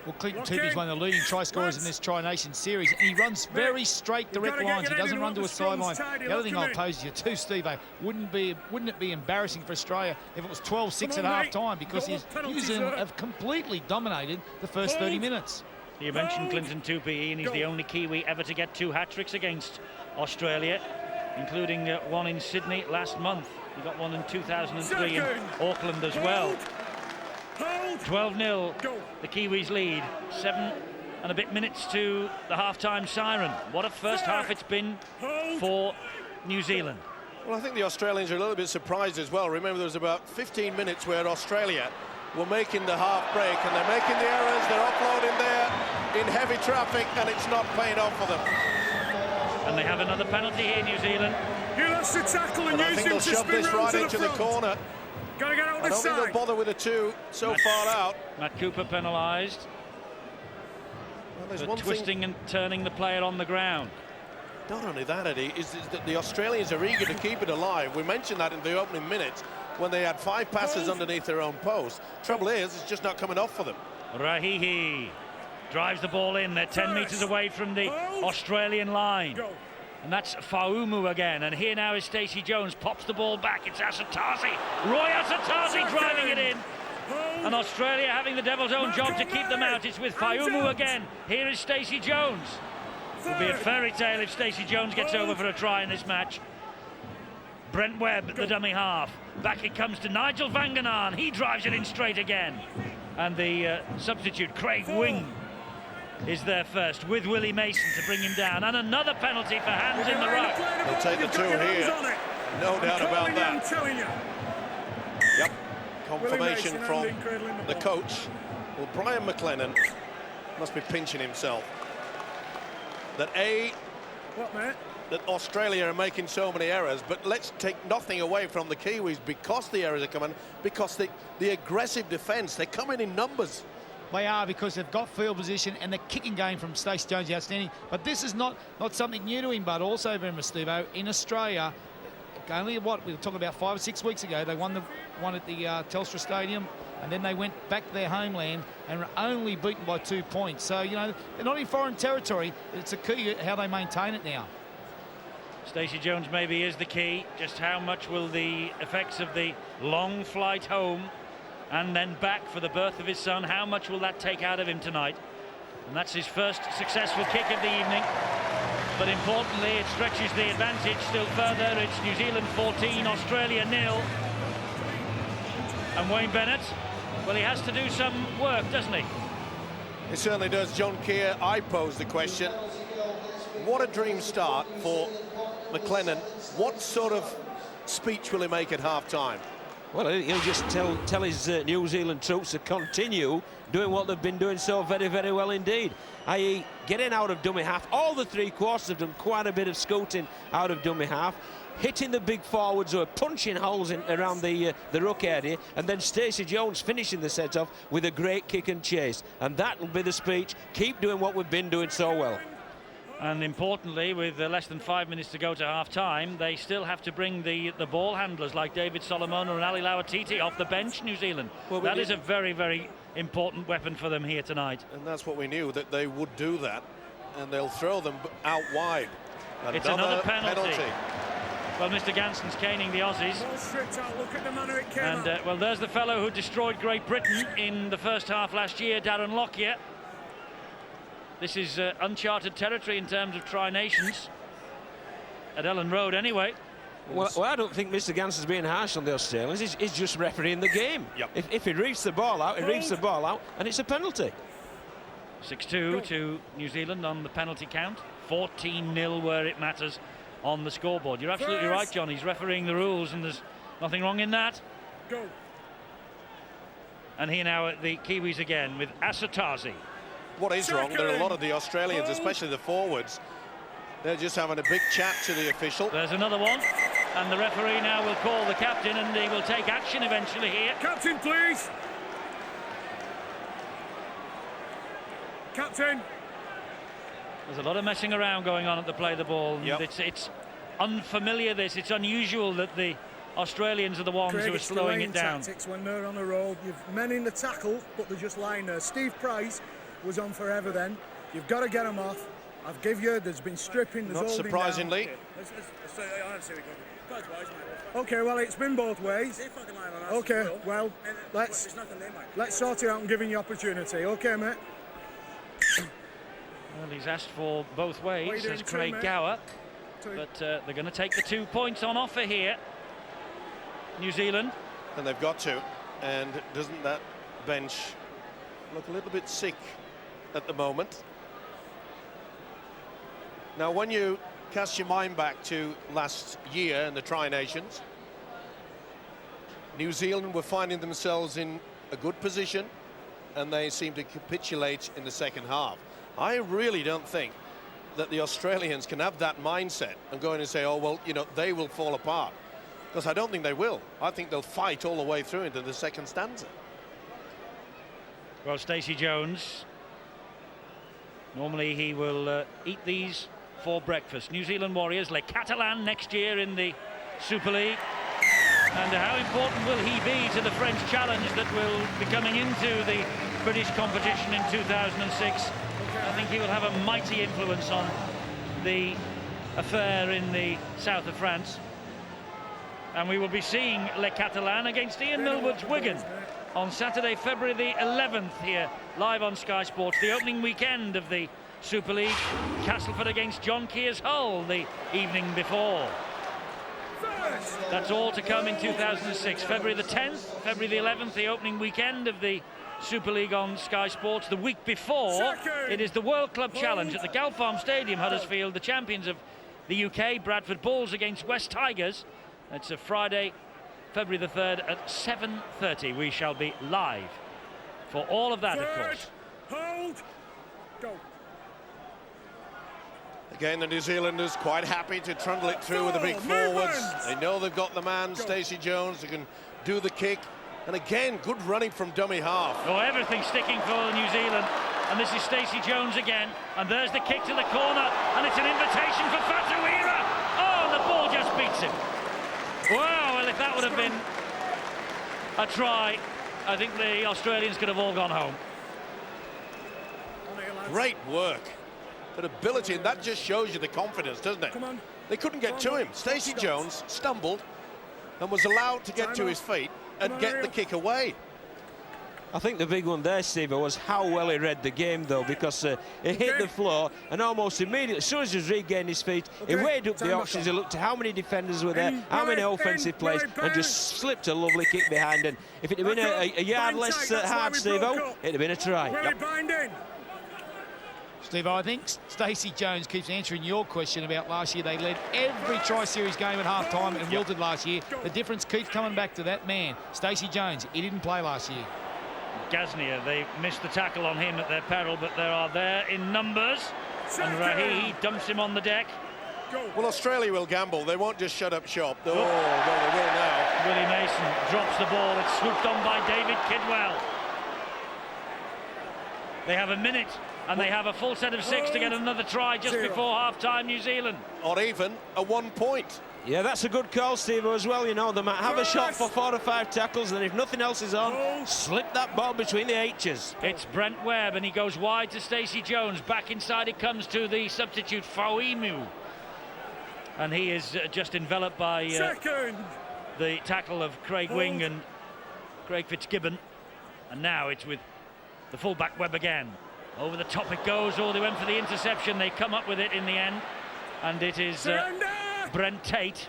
Well, Clinton Tupi's one of the leading try scorers in this Tri-Nation series, and he runs very straight, direct lines. He doesn't run to a sideline. The other thing I'll pose to you too, Steve, wouldn't it be embarrassing for Australia if it was 12-6 at half-time, because New Zealand have completely dominated the first 30 minutes. You mentioned Clinton Tupi, and he's the only Kiwi ever to get 2 hat-tricks against Australia, including one in Sydney last month. He got one in 2003 in Auckland as well. 12-0, the Kiwis lead. 7 and a bit minutes to the half-time siren. What a first half it's been for New Zealand. Well, I think the Australians are a little bit surprised as well. Remember, there was about 15 minutes where Australia were making the half break, and they're making the errors, they're offloading there in heavy traffic, and it's not paying off for them. And they have another penalty here, New Zealand. You lost the tackle and And I used think him they'll to shove spin this round right to into the the front. corner. Gotta get out I the don't think side. they'll bother with the two so far out. Matt Cooper penalised Well, there's for one twisting and turning the player on the ground. Not only that, Eddie, is that the Australians are eager to keep it alive. We mentioned that in the opening minutes when they had 5 passes underneath their own post. Trouble is, it's just not coming off for them. Rahihi drives the ball in. They're 10 metres away from the Australian line. Go. And that's Faumu again. And here now is Stacey Jones. Pops the ball back. It's Asatazi. Roy Asatazi driving it in. And Australia having the devil's own job to keep them out. It's with Faumu again. Here is Stacey Jones. It'll be a fairy tale if Stacey Jones gets over for a try in this match. Brent Webb, the dummy half. Back it comes to Nigel Vanganaan. He drives it in straight again. And the substitute, Craig Wing, is there first with Willie Mason to bring him down. And another penalty for hands in the ruck. They'll take the two here. No doubt about that. I'm telling you. Yep. Confirmation Mason, from Andy cradling the the ball. coach. Well, Brian McLennan must be pinching himself. That What, mate? that Australia are making so many errors, but let's take nothing away from the Kiwis because the errors are coming, because the aggressive defence, they're coming in numbers. They are, because they've got field position and the kicking game from Stacey Jones is outstanding. But this is not something new to him, but also, remember, Steve-O, in Australia, only what we were talking about 5 or 6 weeks ago, they won at the Telstra Stadium, and then they went back to their homeland and were only beaten by 2 points. So, you know, they're not in foreign territory. It's a key how they maintain it now. Stacey Jones maybe is the key. Just how much will the effects of the long flight home and then back for the birth of his son, how much will that take out of him tonight? And that's his first successful kick of the evening. But importantly, it stretches the advantage still further. It's New Zealand 14, Australia 0. And Wayne Bennett, well, he has to do some work, doesn't he? It certainly does. John Keir, I pose the question. What a dream start for McLennan. What sort of speech will he make at half-time? Well, he'll just tell his New Zealand troops to continue doing what they've been doing so very, very well indeed, i.e. getting out of dummy half. All the three quarters have done quite a bit of scooting out of dummy half, hitting the big forwards who are punching holes in around the ruck area, and then Stacey Jones finishing the set off with a great kick and chase. And that will be the speech. Keep doing what we've been doing so well. And importantly, with less than 5 minutes to go to half-time, they still have to bring the ball handlers like David Solomona and Ali Lauatiti off the bench, New Zealand. Well, that is a very, very important weapon for them here tonight. And that's what we knew, that they would do that. And they'll throw them out wide. It's another penalty. Well, Mr. Ganson's caning the Aussies. Look at the manner it came And, out. well, there's the fellow who destroyed Great Britain in the first half last year, Darren Lockyer. This is uncharted territory in terms of Trinations. At Ellen Road, anyway. Well, I don't think Mr. Ganson's being harsh on the Australians. He's just refereeing the game. Yep. If he reads the ball out, he reads the ball out, and it's a penalty. 6-2 to New Zealand on the penalty count. 14-0 where it matters on the scoreboard. You're absolutely right, John. He's refereeing the rules, and there's nothing wrong in that. Go. And here now at the Kiwis again with Asatazi. What is wrong, there are a lot of the Australians, especially the forwards, they're just having a big chat to the official. There's another one, and the referee now will call the captain, and he will take action eventually here. Captain, please. Captain. There's a lot of messing around going on at the play of the ball. And Yep. it's unfamiliar, this. It's unusual that the Australians are the ones who are slowing it down. Tactics when they're on the road. You've men in the tackle, but they're just lying there. Steve Price was on forever then. You've got to get him off. I've give you, there's been stripping, there's Not holding surprisingly. down. Okay, well, it's been both ways. Okay, well, let's sort it out and give him the opportunity. Okay, mate? Well, he's asked for both What are you ways, doing says too, Craig mate? Gower. But they're going to take the 2 points on offer here. New Zealand. And they've got to. And doesn't that bench look a little bit sick at the moment? Now, when you cast your mind back to last year in the Trinations, New Zealand were finding themselves in a good position, and they seemed to capitulate in the second half. I really don't think that the Australians can have that mindset and go in and say, oh, well, you know, they will fall apart. Because I don't think they will. I think they'll fight all the way through into the second stanza. Well, Stacey Jones, normally he will eat these for breakfast. New Zealand Warriors, Le Catalan next year in the Super League. And how important will he be to the French challenge that will be coming into the British competition in 2006? I think he will have a mighty influence on the affair in the south of France. And we will be seeing Le Catalan against Ian Millwood's Wigan on Saturday, February the 11th here, live on Sky Sports. The opening weekend of the Super League, Castleford against John Keir's Hull the evening before. That's all to come in 2006. February the 10th, February the 11th, the opening weekend of the Super League on Sky Sports. The week before, it is the World Club Challenge at the Galfarm Stadium, Huddersfield. The champions of the UK, Bradford Bulls against West Tigers. It's a Friday, February the 3rd at 7:30. We shall be live for all of that, of course. Hold. Go. Again, the New Zealanders quite happy to trundle it through with the big forwards. They know they've got the man, Stacey Jones, who can do the kick. And again, good running from dummy half. Oh, everything sticking for New Zealand. And this is Stacey Jones again. And there's the kick to the corner. And it's an invitation for Fatuira. Oh, and the ball just beats him. Wow, well, if that would have been a try, I think the Australians could have all gone home. Great work. That ability, and that just shows you the confidence, doesn't it? They couldn't get to him. Stacey Jones stumbled and was allowed to get to his feet and get the kick away. I think the big one there, Steve, was how well he read the game, though, because he hit the floor and almost immediately, as soon as he regained his feet, he weighed up the options, he looked at how many defenders were there, how many offensive plays, and just slipped a lovely kick behind. And if it had been a yard less hard, Steve, it'd have been a try. Yep. Steve, I think Stacey Jones keeps answering your question about last year. They led every tri-series game at half-time and wilted last year. The difference keeps coming back to that man, Stacey Jones. He didn't play last year. Gasnier, they missed the tackle on him at their peril, but they are there in numbers. And Rahi dumps him on the deck. Well, Australia will gamble. They won't just shut up shop. Oh, well, they will now. Willie Mason drops the ball. It's swooped on by David Kidwell. They have a minute, and they have a full set of 6 to get another try just before half-time, New Zealand. Or even a 1 point. Yeah, that's a good call, Steve, as well. You know, they might have a shot for 4 or 5 tackles, and if nothing else is on, slip that ball between the H's. It's Brent Webb, and he goes wide to Stacey Jones. Back inside it comes to the substitute, Fauimu. And he is just enveloped by the tackle of Craig Wing and Craig Fitzgibbon. And now it's with the fullback Webb again. Over the top it goes. Oh, they went for the interception. They come up with it in the end. And it is Brent Tate.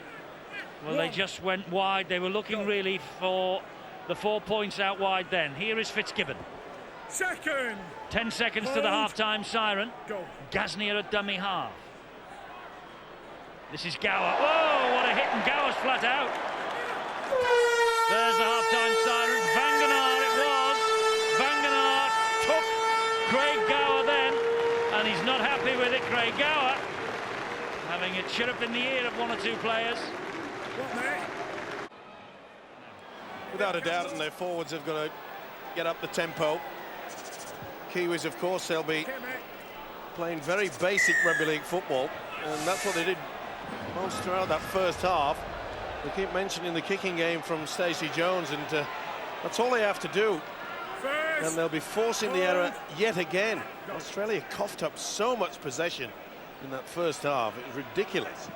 Well, they just went wide. They were looking really for the 4 points out wide then. Here is Fitzgibbon. 10 seconds to the half-time siren. Gasnier at dummy half. This is Gower. Whoa, what a hit, and Gower's flat out. There's the half-time siren. Vangenaar it was. Vangenaar took Craig Gower then, and he's not happy with it, Craig Gower. Having a chirrup in the ear of 1 or 2 players. Without a doubt, and their forwards have got to get up the tempo. Kiwis, of course, they'll be playing very basic rugby league football, and that's what they did most throughout that first half. We keep mentioning the kicking game from Stacey Jones, and that's all they have to do. And they'll be forcing the error yet again. Australia coughed up so much possession in that first half. It was ridiculous.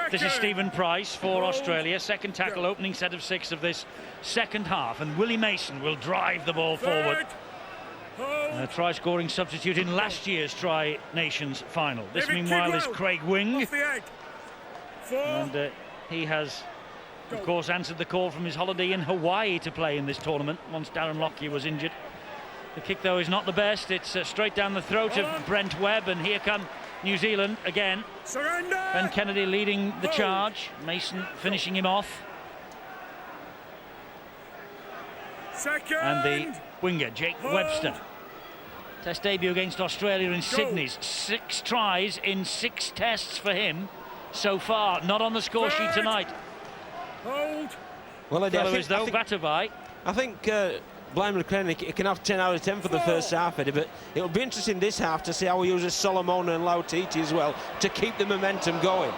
This is Stephen Price for Australia. Second tackle, opening set of 6 of this second half. And Willie Mason will drive the ball forward. A try-scoring substitute in last year's Trinations final. This, meanwhile, is Craig Wing. And he has, of course, answered the call from his holiday in Hawaii to play in this tournament once Darren Lockyer was injured. The kick, though, is not the best. It's straight down the throat of Brent Webb, and here come New Zealand again. Ben Kennedy leading the charge. Mason finishing him off. And the winger, Jake Webster. Test debut against Australia in Sydney. 6 tries in 6 tests for him so far. Not on the score sheet tonight. Hold. Well, I think Blind McLean, he can have 10 out of 10 for the first half, Eddie, but it'll be interesting this half to see how he uses Solomon and Lautiti as well to keep the momentum going.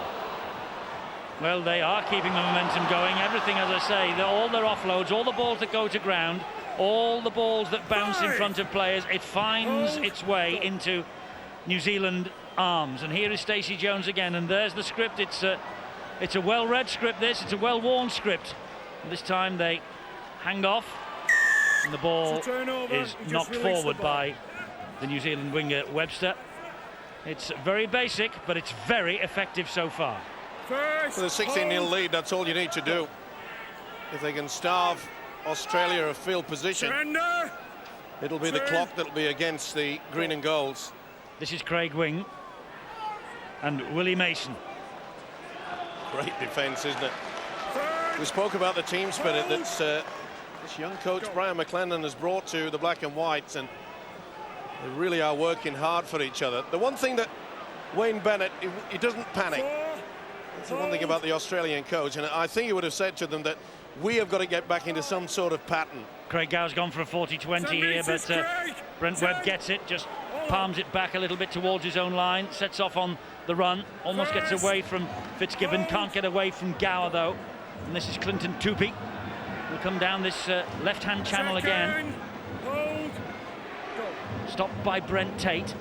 Well, they are keeping the momentum going. Everything, as I say, all their offloads, all the balls that go to ground, all the balls that bounce in front of players, it finds its way into New Zealand arms. And here is Stacey Jones again, and there's the script. It's a well-read script, this. It's a well-worn script. And this time they hang off, and the ball is knocked forward by the New Zealand winger Webster. It's very basic, but it's very effective so far. With a 16-0 lead, that's all you need to do. If they can starve Australia of field position, it'll be the clock that'll be against the green and golds. This is Craig Wing and Willie Mason. Great defence, isn't it? We spoke about the team spirit that this young coach Brian McLennan has brought to the black and whites, and they really are working hard for each other. The one thing that Wayne Bennett, he doesn't panic. That's the one thing about the Australian coach, and I think he would have said to them that we have got to get back into some sort of pattern. Craig Gow's gone for a 40-20 here, but Brent Webb gets it, just palms it back a little bit towards his own line, sets off on the run, almost gets away from Fitzgibbon, can't get away from Gower though. And this is Clinton Tupi. Will come down this left-hand channel again. Stopped by Brent Tate.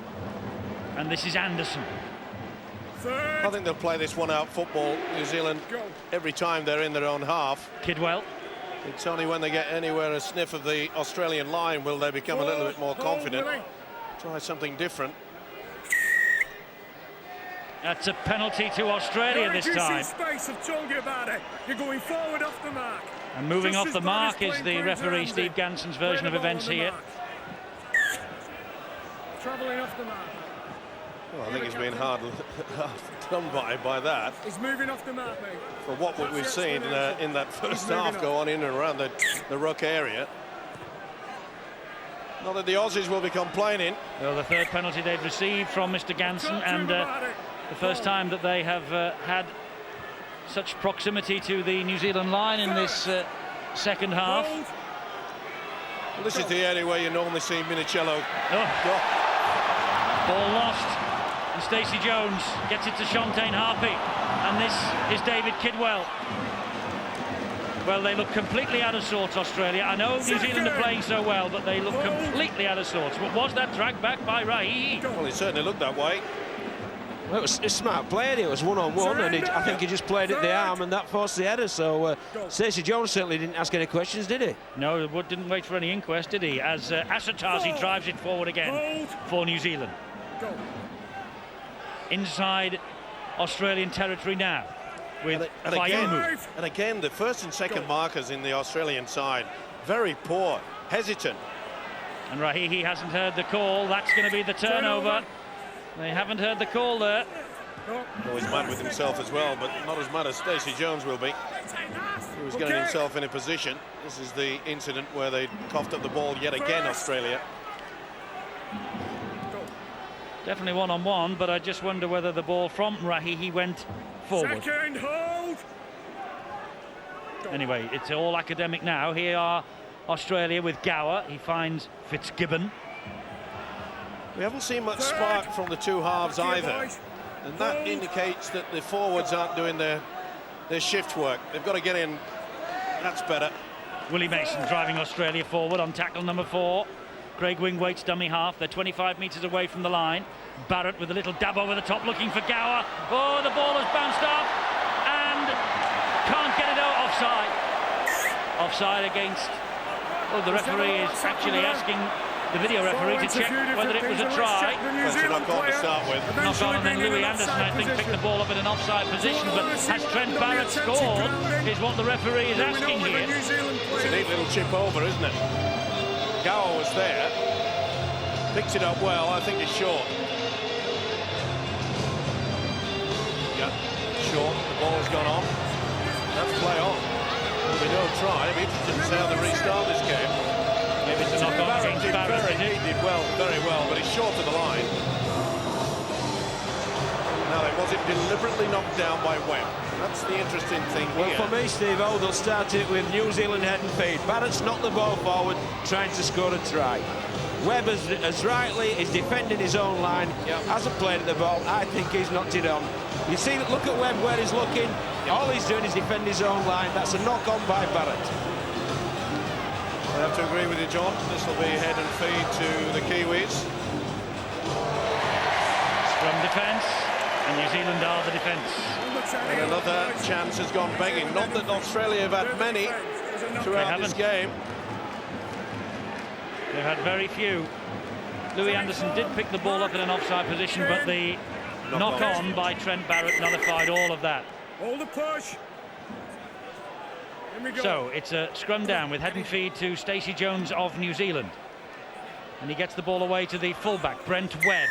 And this is Anderson. I think they'll play this one out football, New Zealand, every time they're in their own half. Kidwell. It's only when they get anywhere a sniff of the Australian line will they become a little bit more confident. Try something different. That's a penalty to Australia this time. Space, I've told you about it. You're going forward off the mark. And moving off the mark is the referee Steve Ganson's version of events here. Travelling off the mark. Well, I think he's been hard done by that. He's moving off the mark, mate. For what we've seen in that first half go on in and around the ruck area. Not that the Aussies will be complaining. Well, the third penalty they've received from Mr. Ganson, and the first time that they have had such proximity to the New Zealand line in this second half. Well, this is the area where you normally see Minicello. Ball lost. And Stacey Jones gets it to Shontaine Harpy, and this is David Kidwell. Well, they look completely out of sorts, Australia. I know New Zealand are playing so well, but they look completely out of sorts. But was that dragged back by Rahihi? Well, it certainly looked that way. Well, it was a smart play. It was one-on-one, and I think he just played at the arm, and that forced the header. So Stacey Jones certainly didn't ask any questions, did he? No, didn't wait for any inquest, did he? As Asatazi drives it forward again for New Zealand. Inside Australian territory now with and again, the first and second markers in the Australian side, very poor, hesitant. And Rahihi hasn't heard the call. That's going to be the turnover. They haven't heard the call there. Oh, he's mad with himself as well, but not as mad as Stacey Jones will be. He was getting himself in a position. This is the incident where they coughed up the ball yet again, Australia. Definitely one-on-one, but I just wonder whether the ball from Rahihi went forward. Second hold. Anyway, it's all academic now. Here are Australia with Gower. He finds Fitzgibbon. We haven't seen much spark from the two halves either, and that indicates that the forwards aren't doing their shift work. They've got to get in. That's better. Willie Mason driving Australia forward on tackle number 4. Craig Wing waits dummy half. They're 25 metres away from the line. Barrett with a little dab over the top looking for Gower. Oh, the ball has bounced off and can't get it out. Offside. Offside against... Oh, the referee is actually asking the video referee to check whether it was a try. Well, it's a knock-on to start with. Knock-on, and then Louis Anderson, I think, picked the ball up in an offside position. But has Trent Barrett scored is what the referee is asking here. It's a neat little chip over, isn't it? Gower was there, picks it up well. I think it's short. Yeah, short. The ball's gone on. That's play on. There'll be no try. It'll be interesting to see how they restart this game. Maybe it's a knock on against Barrett, is it? He did well, very well, but he's short of the line. Now, was it deliberately knocked down by Webb? That's the interesting thing Well, here. for me, Steve, they'll start it with New Zealand head and feet. Barrett's knocked the ball forward, trying to score a try. Webb, as rightly, is defending his own line, hasn't played at the ball. I think he's knocked it on. You see, look at Webb where he's looking. All he's doing is defend his own line. That's a knock-on by Barrett. I have to agree with you, John. This will be head and feed to the Kiwis. Scrum defence, and New Zealand are the defence. And another chance has gone begging. Not that Australia have had many throughout this game. They've had very few. Louis Anderson did pick the ball up in an offside position, but the knock-on by Trent Barrett nullified all of that. Hold the push. So it's a scrum down with head and feed to Stacey Jones of New Zealand. And he gets the ball away to the fullback, Brent Webb.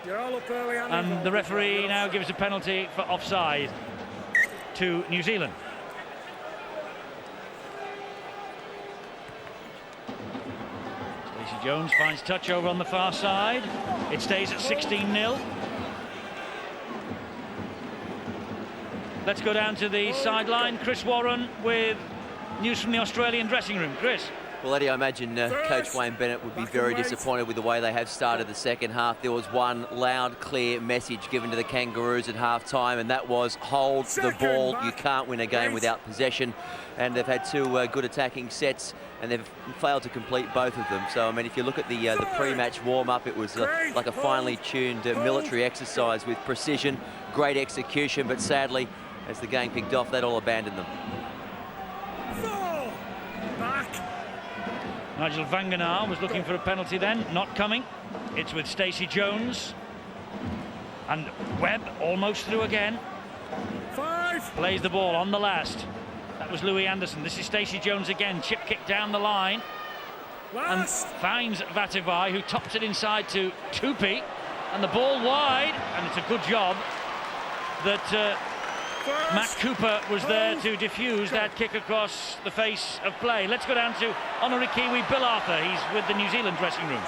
You're all up early, And the referee now gives a penalty for offside to New Zealand. Stacey Jones finds touch over on the far side. It stays at 16-0. Let's go down to the sideline. Chris Warren with news from the Australian dressing room. Chris. Well, Eddie, I imagine Coach Wayne Bennett would be very disappointed with the way they have started the second half. There was one loud, clear message given to the Kangaroos at half-time, and that was hold the ball. You can't win a game without possession. And they've had two good attacking sets, and they've failed to complete both of them. So, I mean, if you look at the pre-match warm-up, it was like a finely tuned military exercise with precision, great execution, but sadly, as the game picked off, they'd all abandoned them. Nigel Vangenaar was looking for a penalty then, not coming. It's with Stacey Jones. And Webb almost through again. Plays the ball on the last. That was Louis Anderson. This is Stacey Jones again. Chip kick down the line. And finds Vatuvai, who tops it inside to Tupi. And the ball wide. And it's a good job that Matt Cooper was there to defuse that kick across the face of play. Let's go down to honorary Kiwi Bill Arthur. He's with the New Zealand dressing room.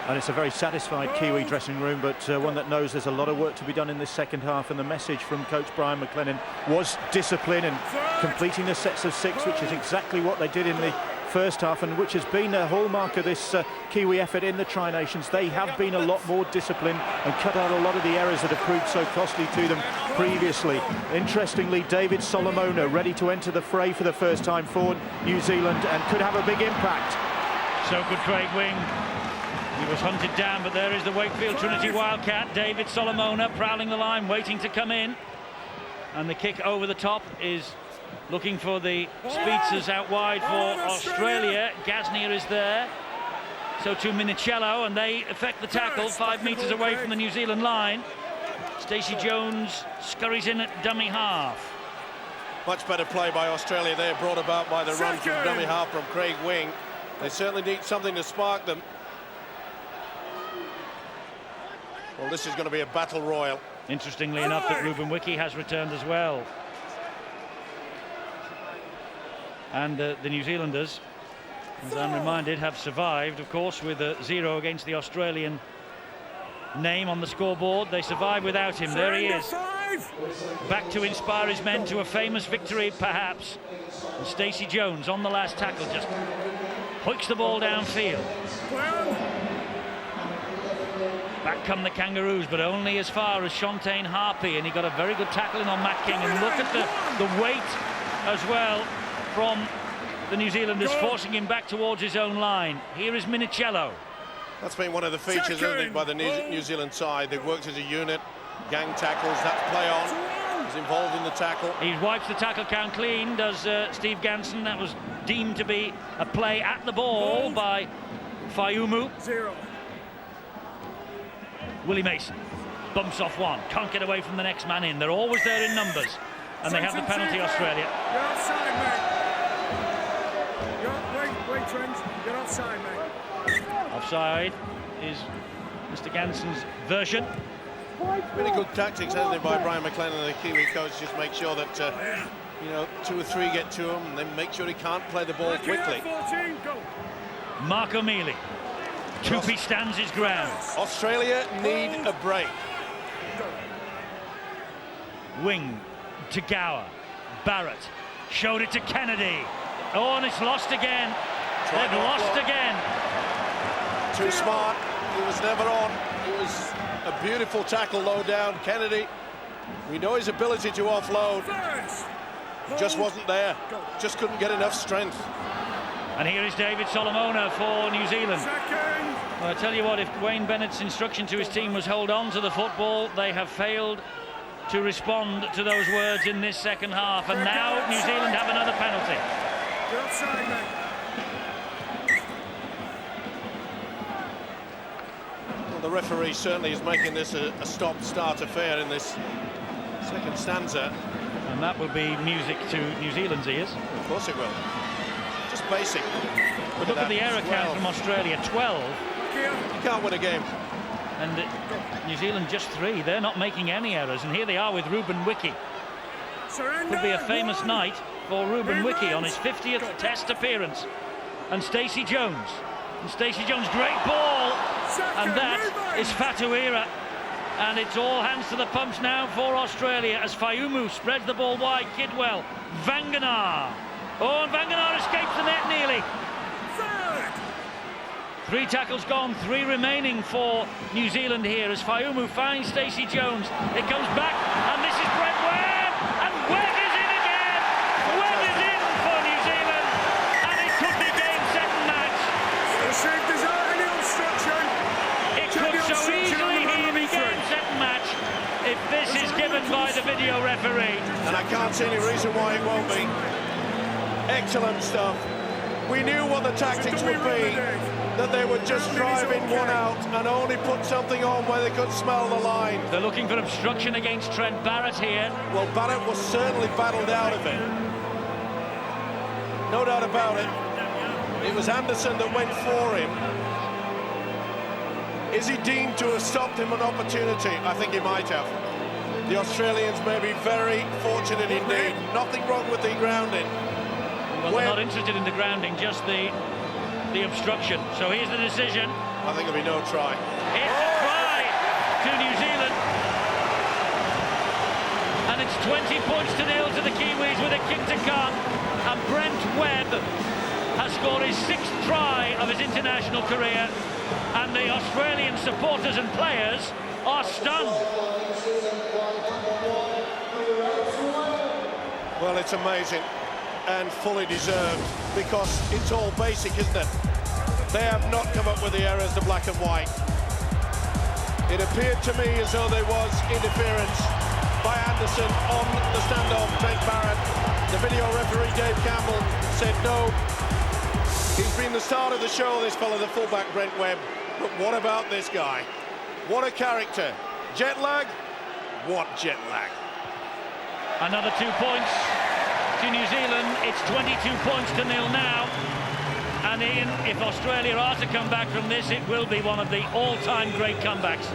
And it's a very satisfied Kiwi dressing room, but one that knows there's a lot of work to be done in this second half. And the message from coach Brian McLennan was discipline and completing the sets of six, which is exactly what they did in the first half, and which has been a hallmark of this Kiwi effort in the Trinations. They have been a lot more disciplined and cut out a lot of the errors that have proved so costly to them previously. Interestingly, David Solomona ready to enter the fray for the first time for New Zealand and could have a big impact. So good, Craig Wing. He was hunted down, but there is the Wakefield Trinity Wildcat. David Solomona prowling the line, waiting to come in. And the kick over the top is looking for the Speetzers out wide for Australia. Gasnier is there. So to Minicello, and they effect the tackle 5 metres away from the New Zealand line. Stacey Jones scurries in at dummy half. Much better play by Australia there, brought about by the run from dummy half from Craig Wing. They certainly need something to spark them. Well, this is going to be a battle royal. Interestingly enough, that Ruben Wiki has returned as well. And the New Zealanders, as I'm reminded, have survived, of course, with a 0 against the Australian name on the scoreboard. They survived without him. There he is, back to inspire his men to a famous victory, perhaps. And Stacey Jones on the last tackle just hoiks the ball downfield. Back come the Kangaroos, but only as far as Shantaine Harpy, and he got a very good tackling on Matt King. And look at the weight as well from the New Zealanders, forcing him back towards his own line. Here is Minicello. That's been one of the features, I think, by the New Zealand side. They've worked as a unit, gang tackles, that's play on. He's involved in the tackle. He wipes the tackle count clean, does Steve Ganson. That was deemed to be a play at the ball by Fayumu. Willie Mason bumps off one, can't get away from the next man in. They're always there in numbers, and they have the penalty, Australia. You're offside, mate. Wait, Trent. You're offside, mate. Offside is Mr. Ganson's version. Really good tactics, hasn't it, by Brian McLennan, the Kiwi coach, just make sure that, you know, 2 or 3 get to him, and then make sure he can't play the ball quickly. Marco Mealy. Tupi stands his ground. Australia need a break. Wing to Gower. Barrett showed it to Kennedy. Oh, and it's lost again. They've lost again. Too smart. He was never on. It was a beautiful tackle low down. Kennedy, we know his ability to offload. Just wasn't there. Just couldn't get enough strength. And here is David Solomona for New Zealand. Well, I tell you what, if Wayne Bennett's instruction to his team was hold on to the football, they have failed to respond to those words in this second half. And now New Zealand have another penalty. You're offside, mate. Well, the referee certainly is making this a stop-start affair in this second stanza. And that will be music to New Zealand's ears. Of course it will. Just basic. But look at the error count from Australia, 12. You can't win a game. And New Zealand just 3. They're not making any errors. And here they are with Ruben Wiki. Could be a famous night for Ruben Wiki on his 50th Test appearance. And Stacey Jones. And Stacey Jones, great ball. And that is Fatuira. And it's all hands to the pumps now for Australia as Fayumu spreads the ball wide. Kidwell, Vanganar. Oh, and Vanganar escapes the net nearly. 3 tackles gone, 3 remaining for New Zealand here as Fayumu finds Stacey Jones. It comes back, and this is Brent Webb, and Webb is in again. Webb is in for New Zealand, and it could be game, set and match. Received his own obstruction. It could so easily be game, set and match if this is given by the video referee. And I can't see any reason why it won't be. Excellent stuff. We knew what the tactics would be, that they would just drive in one out and only put something on where they could smell the line. They're looking for obstruction against Trent Barrett here. Well, Barrett was certainly battled out of it. No doubt about it. It was Anderson that went for him. Is he deemed to have stopped him an opportunity? I think he might have. The Australians may be very fortunate indeed. Nothing wrong with the grounding. Well, they're not interested in the grounding, just the obstruction. So here's the decision. I think there'll be no try. It's a try to New Zealand. And it's 20 points to 0 to the Kiwis with a kick to come. And Brent Webb has scored his 6th try of his international career. And the Australian supporters and players are stunned. Well, it's amazing and fully deserved because it's all basic, isn't it? They have not come up with the errors, the black and white. It appeared to me as though there was interference by Anderson on the standoff, Trent Barrett. The video referee, Dave Campbell, said no. He's been the star of the show, this fella, the fullback, Brent Webb. But what about this guy? What a character. Jet lag? What jet lag? Another 2 points to New Zealand. It's 22 points to 0 now. And Ian, if Australia are to come back from this, it will be one of the all-time great comebacks.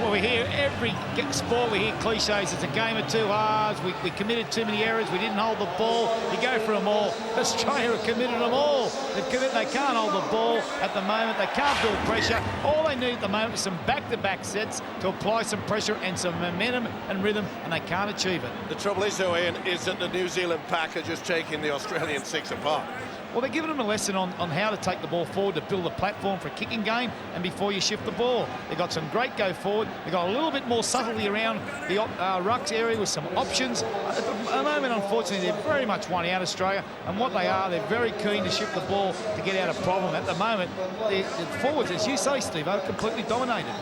Well, we hear every sport, we hear cliches. It's a game of 2 halves. We committed too many errors. We didn't hold the ball. You go for them all. Australia have committed them all. They can't hold the ball at the moment. They can't build pressure. All they need at the moment is some back-to-back sets to apply some pressure and some momentum and rhythm, and they can't achieve it. The trouble is, though, Ian, is that the New Zealand pack are just taking the Australian 6 apart. Well, they're giving them a lesson on how to take the ball forward to build a platform for a kicking game and before you shift the ball. They've got some great go forward. They've got a little bit more subtlety around the rucks area with some options. At the moment, unfortunately, they're very much one out, Australia. And what they are, they're very keen to shift the ball to get out of problem. At the moment, the forwards, as you say, Steve, are completely dominated.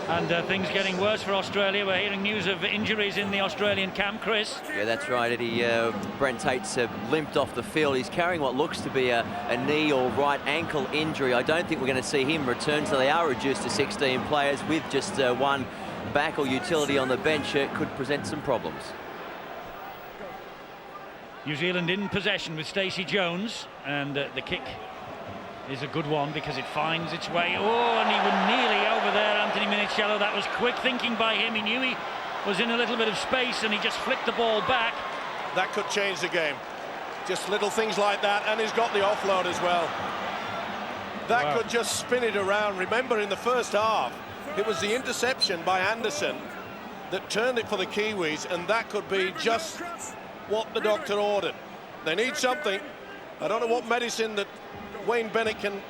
And things getting worse for Australia. We're hearing news of injuries in the Australian camp, Chris. Yeah, that's right, Eddie. Brent Tate's limped off the field. He's carrying what looks to be a knee or right ankle injury. I don't think we're going to see him return, so they are reduced to 16 players with just one back or utility on the bench. It could present some problems. New Zealand in possession with Stacey Jones, and the kick is a good one because it finds its way. Oh, and he was nearly over there, Anthony Minichiello. That was quick thinking by him. He knew he was in a little bit of space and he just flicked the ball back. That could change the game. Just little things like that, and he's got the offload as well. That could just spin it around. Remember, in the first half, it was the interception by Anderson that turned it for the Kiwis, and that could be just what the doctor ordered. They need something. I don't know what medicine that Wayne Bennett can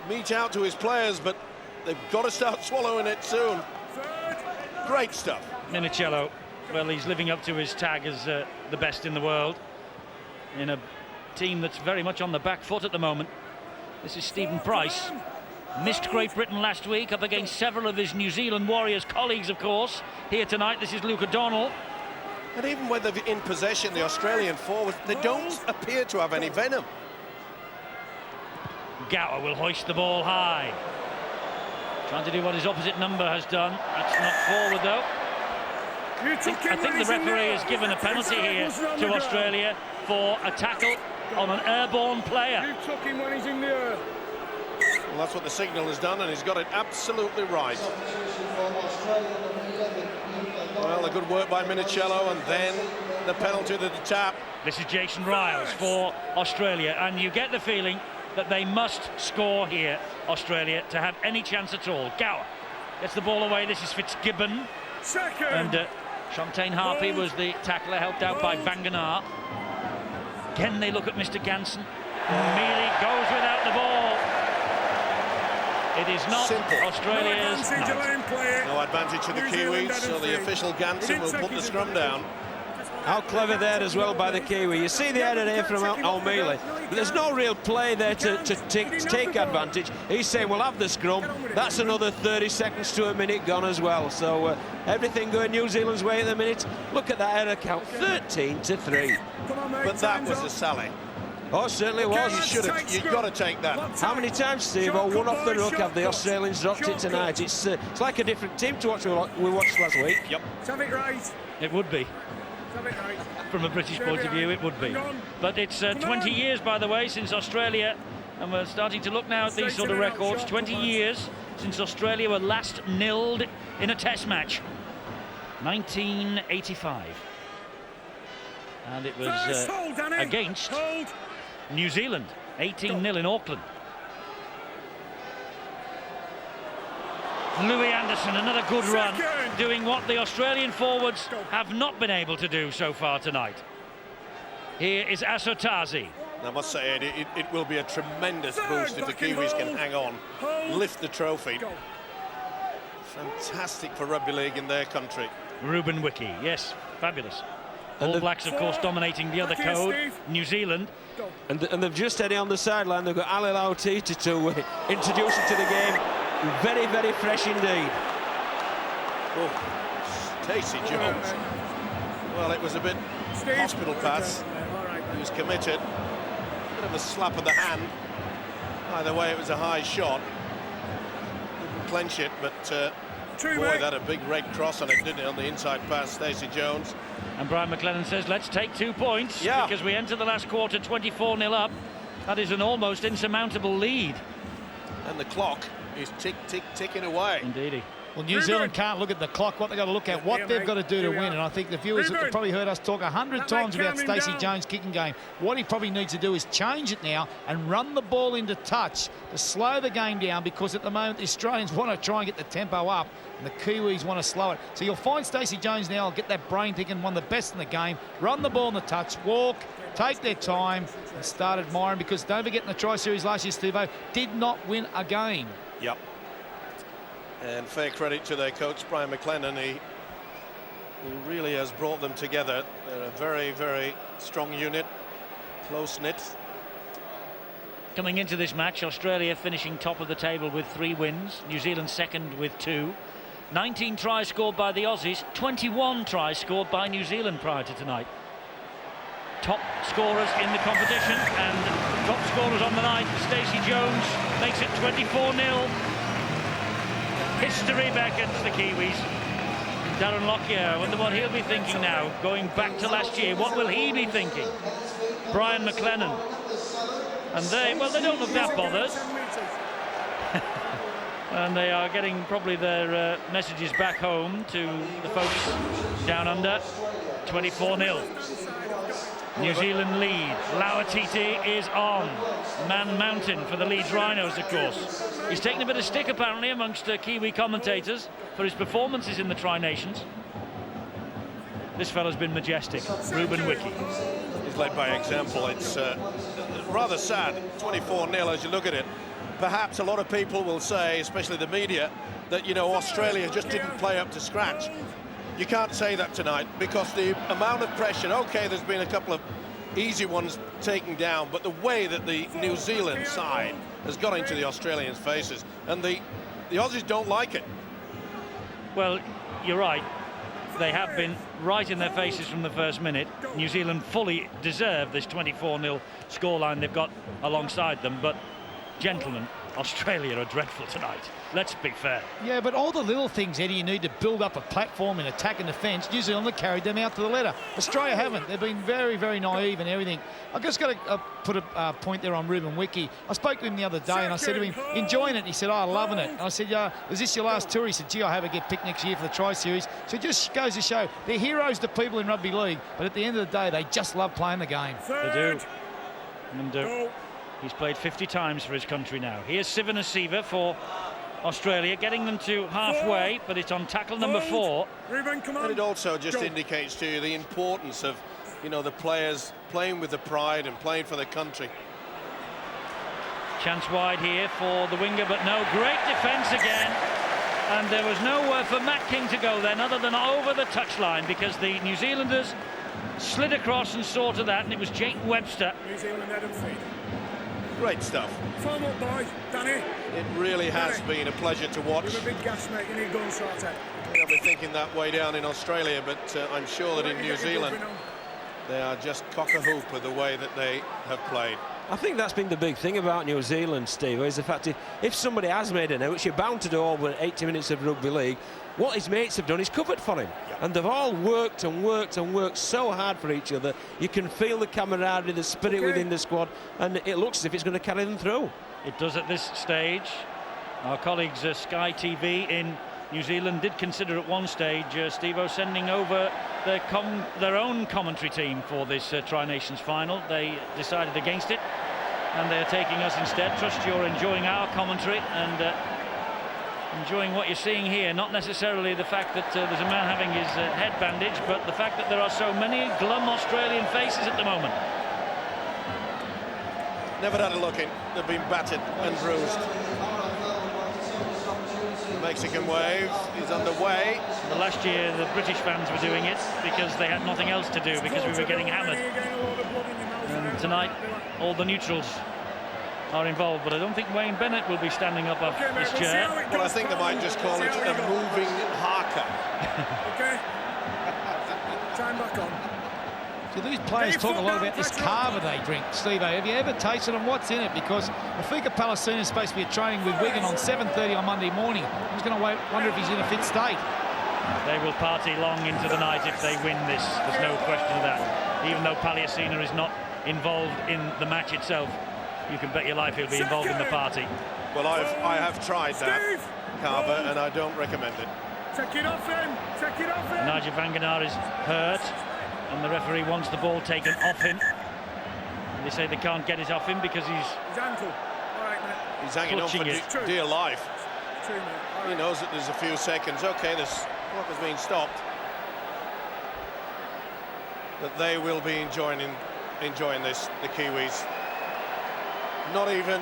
mete out to his players, but they've got to start swallowing it soon. Great stuff. Minicello, well, he's living up to his tag as the best in the world in a team that's very much on the back foot at the moment. This is Stephen Price. Missed Great Britain last week up against several of his New Zealand Warriors colleagues, of course. Here tonight, this is Luke O'Donnell. And even when they're in possession, the Australian forwards, they don't appear to have any venom. Gower will hoist the ball high. Trying to do what his opposite number has done. That's not forward, though. I think the referee has given a penalty here to Australia for a tackle on an airborne player. You took him when he's in the air. Well, that's what the signal has done, and he's got it absolutely right. Well, a good work by Minicello, and then the penalty to the tap. This is Jason Riles for Australia, and you get the feeling that they must score here, Australia, to have any chance at all. Gower gets the ball away. This is Fitzgibbon. Second. And Shantaine Harpy was the tackler, helped out by Vanganar. Again, they look at Mr. Ganson. Mealy goes without the ball. It is not Simple. Australia's night. No advantage to the Kiwis, so the official Ganson will put the scrum down. How clever there as well by the Kiwi. You see the header there from O'Mealy. There's no real play there to take advantage. He's saying, we'll have the scrum. That's another 30 seconds to a minute gone as well. So everything going New Zealand's way at the minute. Look at that error count, 13-3. But that was a sally. Oh, certainly was. You've got to take that. How many times, Steve, one off the ruck have the Australians dropped it tonight? It's like a different team to what we watched last week. Yep. Have it right. It would be. Have it right. From a British point of view, it would be. But it's 20 years, by the way, since Australia, and we're starting to look now at these sort of records, 20 years since Australia were last nilled in a test match. 1985. And it was against New Zealand, 18-0 in Auckland. Louis Anderson, another good run, doing what the Australian forwards have not been able to do so far tonight. Here is Asotazi. I must say, it will be a tremendous boost if the Kiwis can hang on, lift the trophy. Fantastic for rugby league in their country. Ruben Wiki, yes, fabulous. All Blacks, of course, dominating the other code, New Zealand. And they've just had it on the sideline. They've got Ali Lautiti to introduce him to the game. Very, very fresh indeed. Oh, Stacey Jones. Well, it was a bit hospital pass. He was committed. Bit of a slap of the hand. Either way, it was a high shot. Didn't clench it, but boy, that a big red cross on it, didn't it, on the inside pass, Stacey Jones. And Brian McLennan says, let's take 2 points, because we enter the last quarter 24-0 up. That is an almost insurmountable lead. And the clock is ticking away. Indeedy. Well, New Zealand can't look at the clock, what they've got to look at, what they've got to do to win. And I think the viewers have probably heard us talk 100 times about Stacey Jones' kicking game. What he probably needs to do is change it now and run the ball into touch to slow the game down, because at the moment the Australians want to try and get the tempo up and the Kiwis want to slow it. So you'll find Stacey Jones now will get that brain thinking, one of the best in the game, run the ball in the touch, walk, take their time and start admiring, because don't forget in the Tri Series last year, Steve-O did not win a game. Yep. And fair credit to their coach, Brian McLennan. He really has brought them together. They're a very, very strong unit, close-knit. Coming into this match, Australia finishing top of the table with 3 wins. New Zealand second with 2. 19 tries scored by the Aussies, 21 tries scored by New Zealand prior to tonight. Top scorers in the competition, and top scorers on the night. Stacey Jones makes it 24-0. History beckons the Kiwis. Darren Lockyer, I wonder what he'll be thinking now, going back to last year. What will he be thinking? Brian McLennan. And they don't look that bothered. And they are getting probably their messages back home to the folks down under. 24-0. New Zealand lead. Lauatiti is on. Man mountain for the Leeds Rhinos, of course. He's taken a bit of stick, apparently, amongst Kiwi commentators for his performances in the Trinations. This fella's been majestic. Ruben Wiki. He's led by example. It's rather sad, 24-0 as you look at it. Perhaps a lot of people will say, especially the media, that, you know, Australia just didn't play up to scratch. You can't say that tonight because the amount of pressure, okay, there's been a couple of easy ones taken down, but the way that the New Zealand side has got into the Australians' faces, and the Aussies don't like it. Well, you're right. They have been right in their faces from the first minute. New Zealand fully deserve this 24-0 scoreline they've got alongside them, but gentlemen, Australia are dreadful tonight. Let's be fair. Yeah, but all the little things, Eddie, you need to build up a platform in attack and defence. New Zealand have carried them out to the letter. Australia haven't. They've been very, very naive and everything. I've just got to put a point there on Ruben Wiki. I spoke to him the other day and I said to him, enjoying it? He said, oh, loving it. And I said, yeah, is this your last tour? He said, gee, I hope I get picked next year for the Tri-Series. So it just goes to show they're heroes to people in rugby league, but at the end of the day, they just love playing the game. They do. And he's played 50 times for his country now. Here's Sivanasiva for Australia, getting them to halfway, but it's on tackle number 4. And it also just indicates to you the importance of, you know, the players playing with the pride and playing for the country. Chance wide here for the winger, but no, great defence again. And there was nowhere for Matt King to go then other than over the touchline, because the New Zealanders slid across and saw to that, and it was Jake Webster. New Zealand head and feet. Great stuff. Form up, boys. Danny. It really has been a pleasure to watch. You're a big gas, mate. You need guns sorted. They'll be thinking that way down in Australia, but I'm sure that in New Zealand they are just cock-a-hoop with the way that they have played. I think that's been the big thing about New Zealand, Steve, is the fact if somebody has made an error, which you're bound to do over 80 minutes of rugby league, what his mates have done is covered for him. Yeah. And they've all worked and worked and worked so hard for each other. You can feel the camaraderie, the spirit within the squad, and it looks as if it's going to carry them through. It does at this stage. Our colleagues Sky TV in New Zealand did consider at one stage, Steve-O, sending over their own commentary team for this Tri-Nations final. They decided against it, and they're taking us instead. Trust you're enjoying our commentary and enjoying what you're seeing here. Not necessarily the fact that there's a man having his head bandaged, but the fact that there are so many glum Australian faces at the moment. Never had a look in. They've been battered and bruised. The Mexican wave is underway. The last year the British fans were doing it because they had nothing else to do because we were getting hammered. And tonight all the neutrals are involved, but I don't think Wayne Bennett will be standing up off his chair. Well, I think they might just call it a moving haka. Okay. Time back on. So these players talk a lot about this carver they drink, Steve-O. Have you ever tasted and what's in it? Because Rafika Palestina is supposed to be training with Wigan on 7:30 on Monday morning. I'm just going to wonder if he's in a fit state. They will party long into the night if they win this. There's no question of that. Even though Palestina is not involved in the match itself, you can bet your life he'll be involved in the party. Well, I have tried that carver and I don't recommend it. Take it off him. Take it off him. Nigel Vangenaar is hurt, and the referee wants the ball taken off him. And they say they can't get it off him because his ankle. All right, mate. He's hanging on for dear life. True, mate. He knows that there's a few seconds. Okay, this clock has been stopped, but they will be enjoying this. The Kiwis. Not even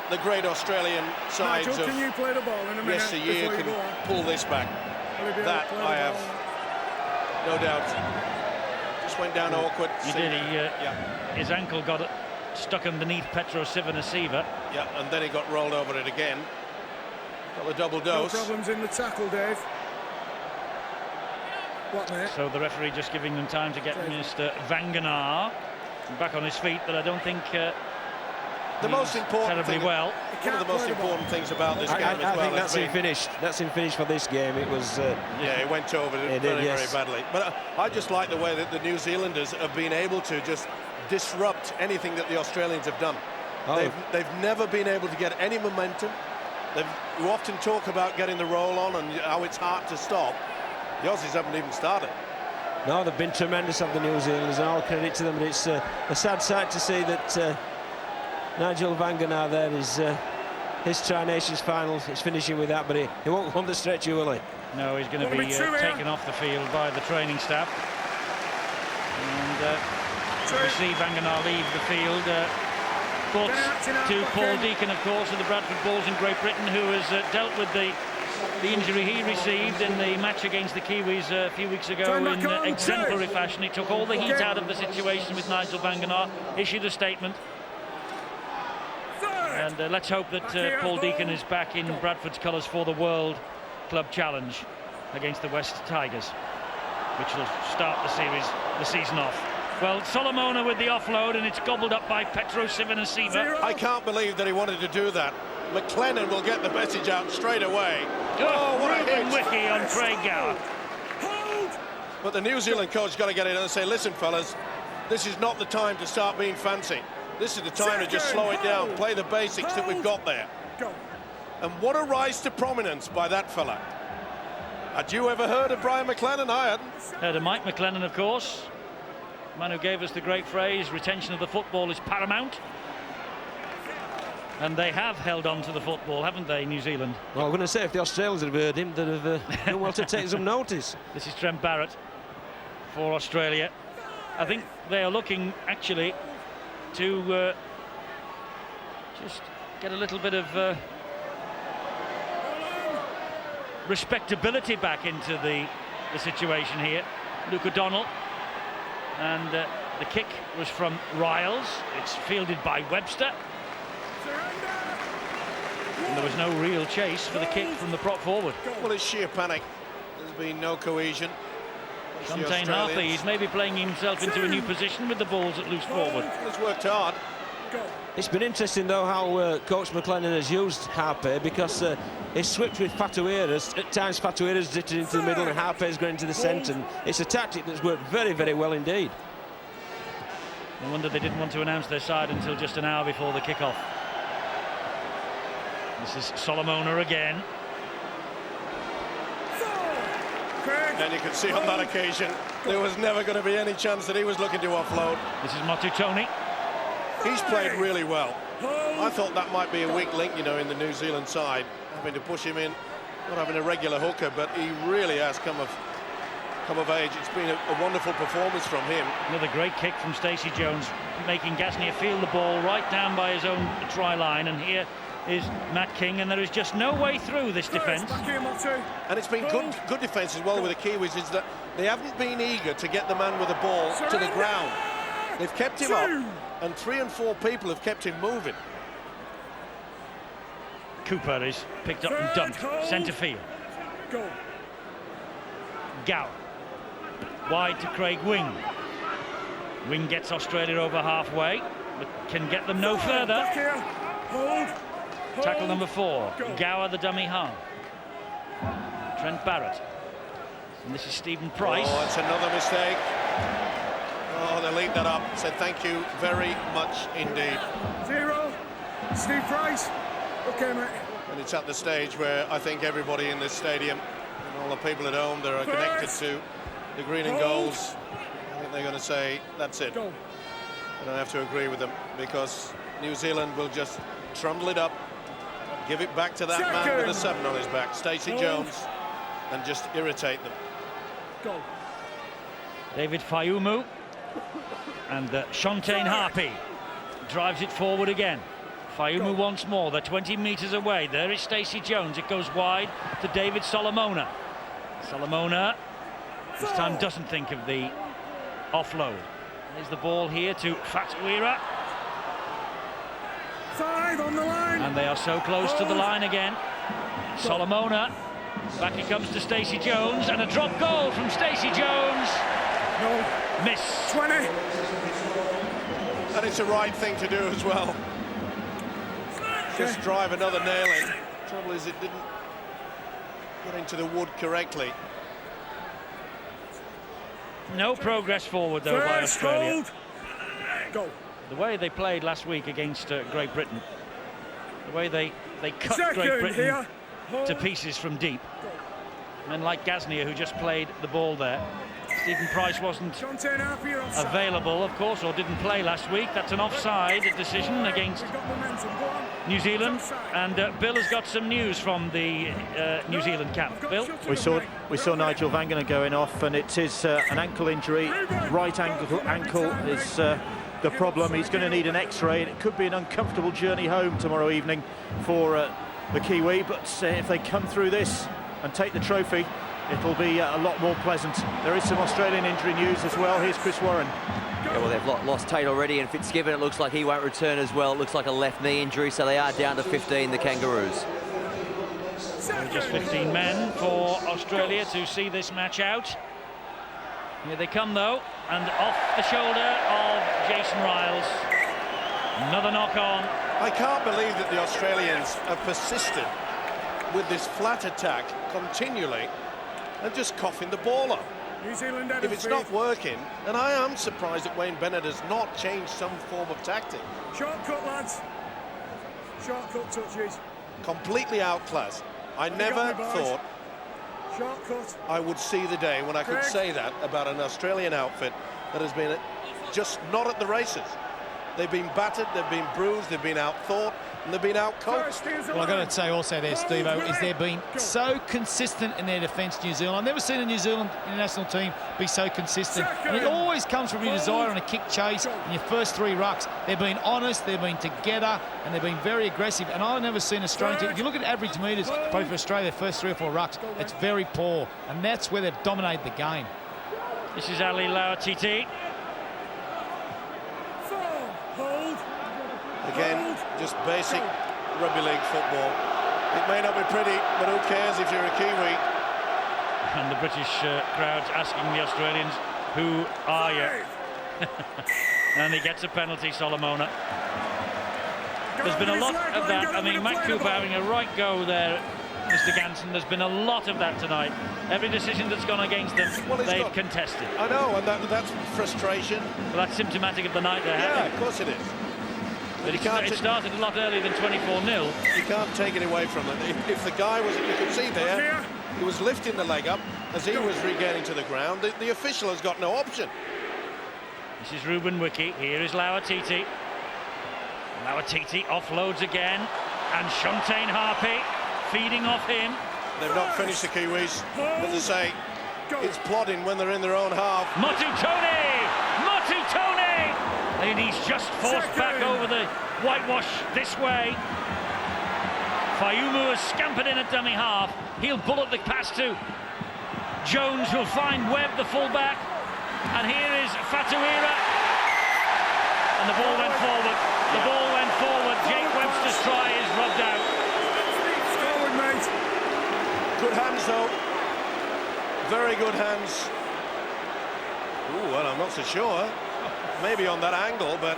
the great Australian sides Nigel, of can you play the ball in a minute yesteryear before you can go on? pull this back. That I have no doubt. Just went down awkward. he did. His ankle got stuck underneath Petro Sivanasiva. Yeah, and then he got rolled over it again. Got the double No dose. problems in the tackle, Dave. What, mate? So the referee just giving them time to get Mr. Vangenaar back on his feet, but I don't think The most important terribly thing, one of the most important things about this game as well. I think has that's him been, finished. That's him finished for this game. It was. yeah, it went over it very badly. But I just like the way that the New Zealanders have been able to just disrupt anything that the Australians have done. Oh. They've never been able to get any momentum. You often talk about getting the roll on and how it's hard to stop. The Aussies haven't even started. No, they've been tremendous of the New Zealanders, and all credit to them. But it's a sad sight to see that Nigel Vangenaar there is his Trinations final. He's finishing with that, but he won't want the stretcher, will he? No, he's going to be taken off the field by the training staff. And we see Vangenaar leave the field. Thoughts to Paul Deacon, of course, of the Bradford Bulls in Great Britain, who has dealt with the injury he received in the match against the Kiwis a few weeks ago in exemplary fashion. He took all the heat out of the situation with Nigel Vangenaar, issued a statement. And let's hope that Paul Deacon is back in Bradford's colours for the World Club Challenge against the West Tigers, which will start the season off. Well, Solomona with the offload, and it's gobbled up by Petro Sivanasiva. I can't believe that he wanted to do that. McLennan will get the message out straight away. Oh, what a hit! Wiki on Craig Gower. But the New Zealand coach got to get in and say, listen, fellas, this is not the time to start being fancy. This is the time to just slow it down, play the basics that we've got there. And what a rise to prominence by that fella. Had you ever heard of Brian McLennan? I hadn't. Heard of Mike McLennan, of course. The man who gave us the great phrase, retention of the football is paramount. And they have held on to the football, haven't they, New Zealand? Well, I'm going to say, if the Australians had heard him, they'd have done well to take some notice. This is Trent Barrett for Australia. I think they are looking, actually, to just get a little bit of respectability back into the situation here. Luke O'Donnell, and the kick was from Riles. It's fielded by Webster, and there was no real chase for the kick from the prop forward. Well, it's sheer panic. There's been no cohesion. Shontaine Hartley, he's maybe playing himself into a new position with the balls at loose forward. He's worked hard. It's been interesting, though, how Coach McLennan has used Harper, because he's switched with Fatueiras. At times, Fatueiras dipped it into the middle and Harper's going into the centre. And it's a tactic that's worked very, very well indeed. No wonder they didn't want to announce their side until just an hour before the kick-off. This is Solomona again. And you can see on that occasion, there was never going to be any chance that he was looking to offload. This is Matutoni. He's played really well. I thought that might be a weak link, you know, in the New Zealand side, having to push him in, not having a regular hooker, but he really has come of age. It's been a wonderful performance from him. Another great kick from Stacey Jones, making Gasnier feel the ball right down by his own try line, and here is Matt King, and there is just no way through this defence. And it's been good defence as well with the Kiwis, is that they haven't been eager to get the man with the ball to the ground. They've kept him up, and 3 and 4 people have kept him moving. Cooper is picked up and dumped, centre field. Gow, wide to Craig Wing. Wing gets Australia over halfway, but can get them no further. Tackle number 4, Gower the dummy half. Trent Barrett. And this is Stephen Price. Oh, that's another mistake. Oh, they leaked that up. Said thank you very much indeed. 0, Steve Price. Okay, mate. And it's at the stage where I think everybody in this stadium and all the people at home that are connected to the green and golds, I think they're going to say, that's it. I don't have to agree with them, because New Zealand will just trundle it up, give it back to that man with a 7 on his back, Stacey Jones, and just irritate them. David Fayumu, and Shontaine Harpy drives it forward again. Fayumu once more, they're 20 metres away. There is Stacey Jones, it goes wide to David Solomona. Solomona this time doesn't think of the offload. There's the ball here to Fatuira. 5 on the line. And they are so close to the line again. Solomona, back he comes to Stacey Jones, and a drop goal from Stacey Jones. No. Miss. 20. And it's the right thing to do as well. Just drive another nail in. The trouble is it didn't get into the wood correctly. No progress forward though by Australia. Go. The way they played last week against Great Britain, the way they cut Great Britain to pieces from deep. Men like Gasnier, who just played the ball there. Stephen Price wasn't available, of course, or didn't play last week. That's an offside decision against New Zealand. And Bill has got some news from the New Zealand camp. Bill? We saw Nigel Vangana going off, and it is an ankle injury. Right ankle is the problem. He's going to need an X-ray, and it could be an uncomfortable journey home tomorrow evening for the Kiwi. But if they come through this and take the trophy, it'll be a lot more pleasant. There is some Australian injury news as well. Here's Chris Warren. Yeah, well, they've lost Tate already, and Fitzgibbon, it looks like he won't return as well. It looks like a left knee injury, so they are down to 15, the Kangaroos. Just 15 men for Australia to see this match out. Here they come, though, and off the shoulder of Jason Riles. Another knock on. I can't believe that the Australians have persisted with this flat attack continually and just coughing the ball up. New Zealand if it's not working, then I am surprised that Wayne Bennett has not changed some form of tactic. Shortcut, lads. Shortcut touches. Completely outclassed. I never thought I would see the day when I could say that about an Australian outfit that has been just not at the races. They've been battered, they've been bruised, they've been outthought, and they've been outcoached. Well, I've got to say also there, Steve-O, is they've been so consistent in their defence, New Zealand. I've never seen a New Zealand international team be so consistent. And it always comes from your desire on a kick chase in your first 3 rucks. They've been honest, they've been together, and they've been very aggressive. And I've never seen Australian team, if you look at average metres, probably for Australia, the first 3 or 4 rucks, it's very poor. And that's where they've dominated the game. This is Ali Lauatiti. Again, just basic rugby league football. It may not be pretty, but who cares if you're a Kiwi? And the British crowd's asking the Australians, who are you? And he gets a penalty, Solomona. There's been a lot of that. I mean, Matt Cooper having a right go there, Mr. Ganson. There's been a lot of that tonight. Every decision that's gone against them, they've contested. I know, and that's frustration. Well, that's symptomatic of the night they're having. Yeah, of course it is. But it started a lot earlier than 24-0. You can't take it away from them. If the guy was, you could see there, he was lifting the leg up as he was regaining to the ground. The official has got no option. This is Ruben Wiki. Here is Lauatiti. Lauatiti offloads again. And Shontaine Harpy feeding off him. They've not finished the Kiwis, but they say it's plodding when they're in their own half. Motutone! Motutone! And he's just forced back over the whitewash this way. Fayumu has scampered in at dummy half. He'll bullet the pass to Jones, who'll find Webb, the fullback. And here is Fatuira. And the ball went forward. The ball went forward. Jake Webster's try is rubbed out. Forward, mate. Good hands, though. Very good hands. Ooh, well, I'm not so sure. Maybe on that angle, but...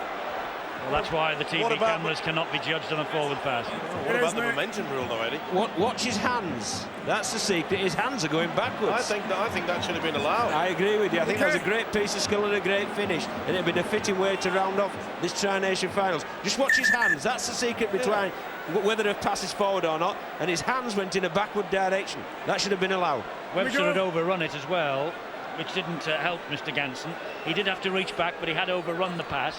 Well, that's why the TV cameras cannot be judged on a forward pass. What about the momentum rule, though, Eddie? Watch his hands. That's the secret. His hands are going backwards. I think that should have been allowed. I agree with you. I think that was a great piece of skill and a great finish. And it'd been a fitting way to round off this Tri-Nation finals. Just watch his hands. That's the secret between whether a pass is forward or not. And his hands went in a backward direction. That should have been allowed. Webster had overrun it as well, which didn't help Mr. Ganson. He did have to reach back, but he had overrun the pass.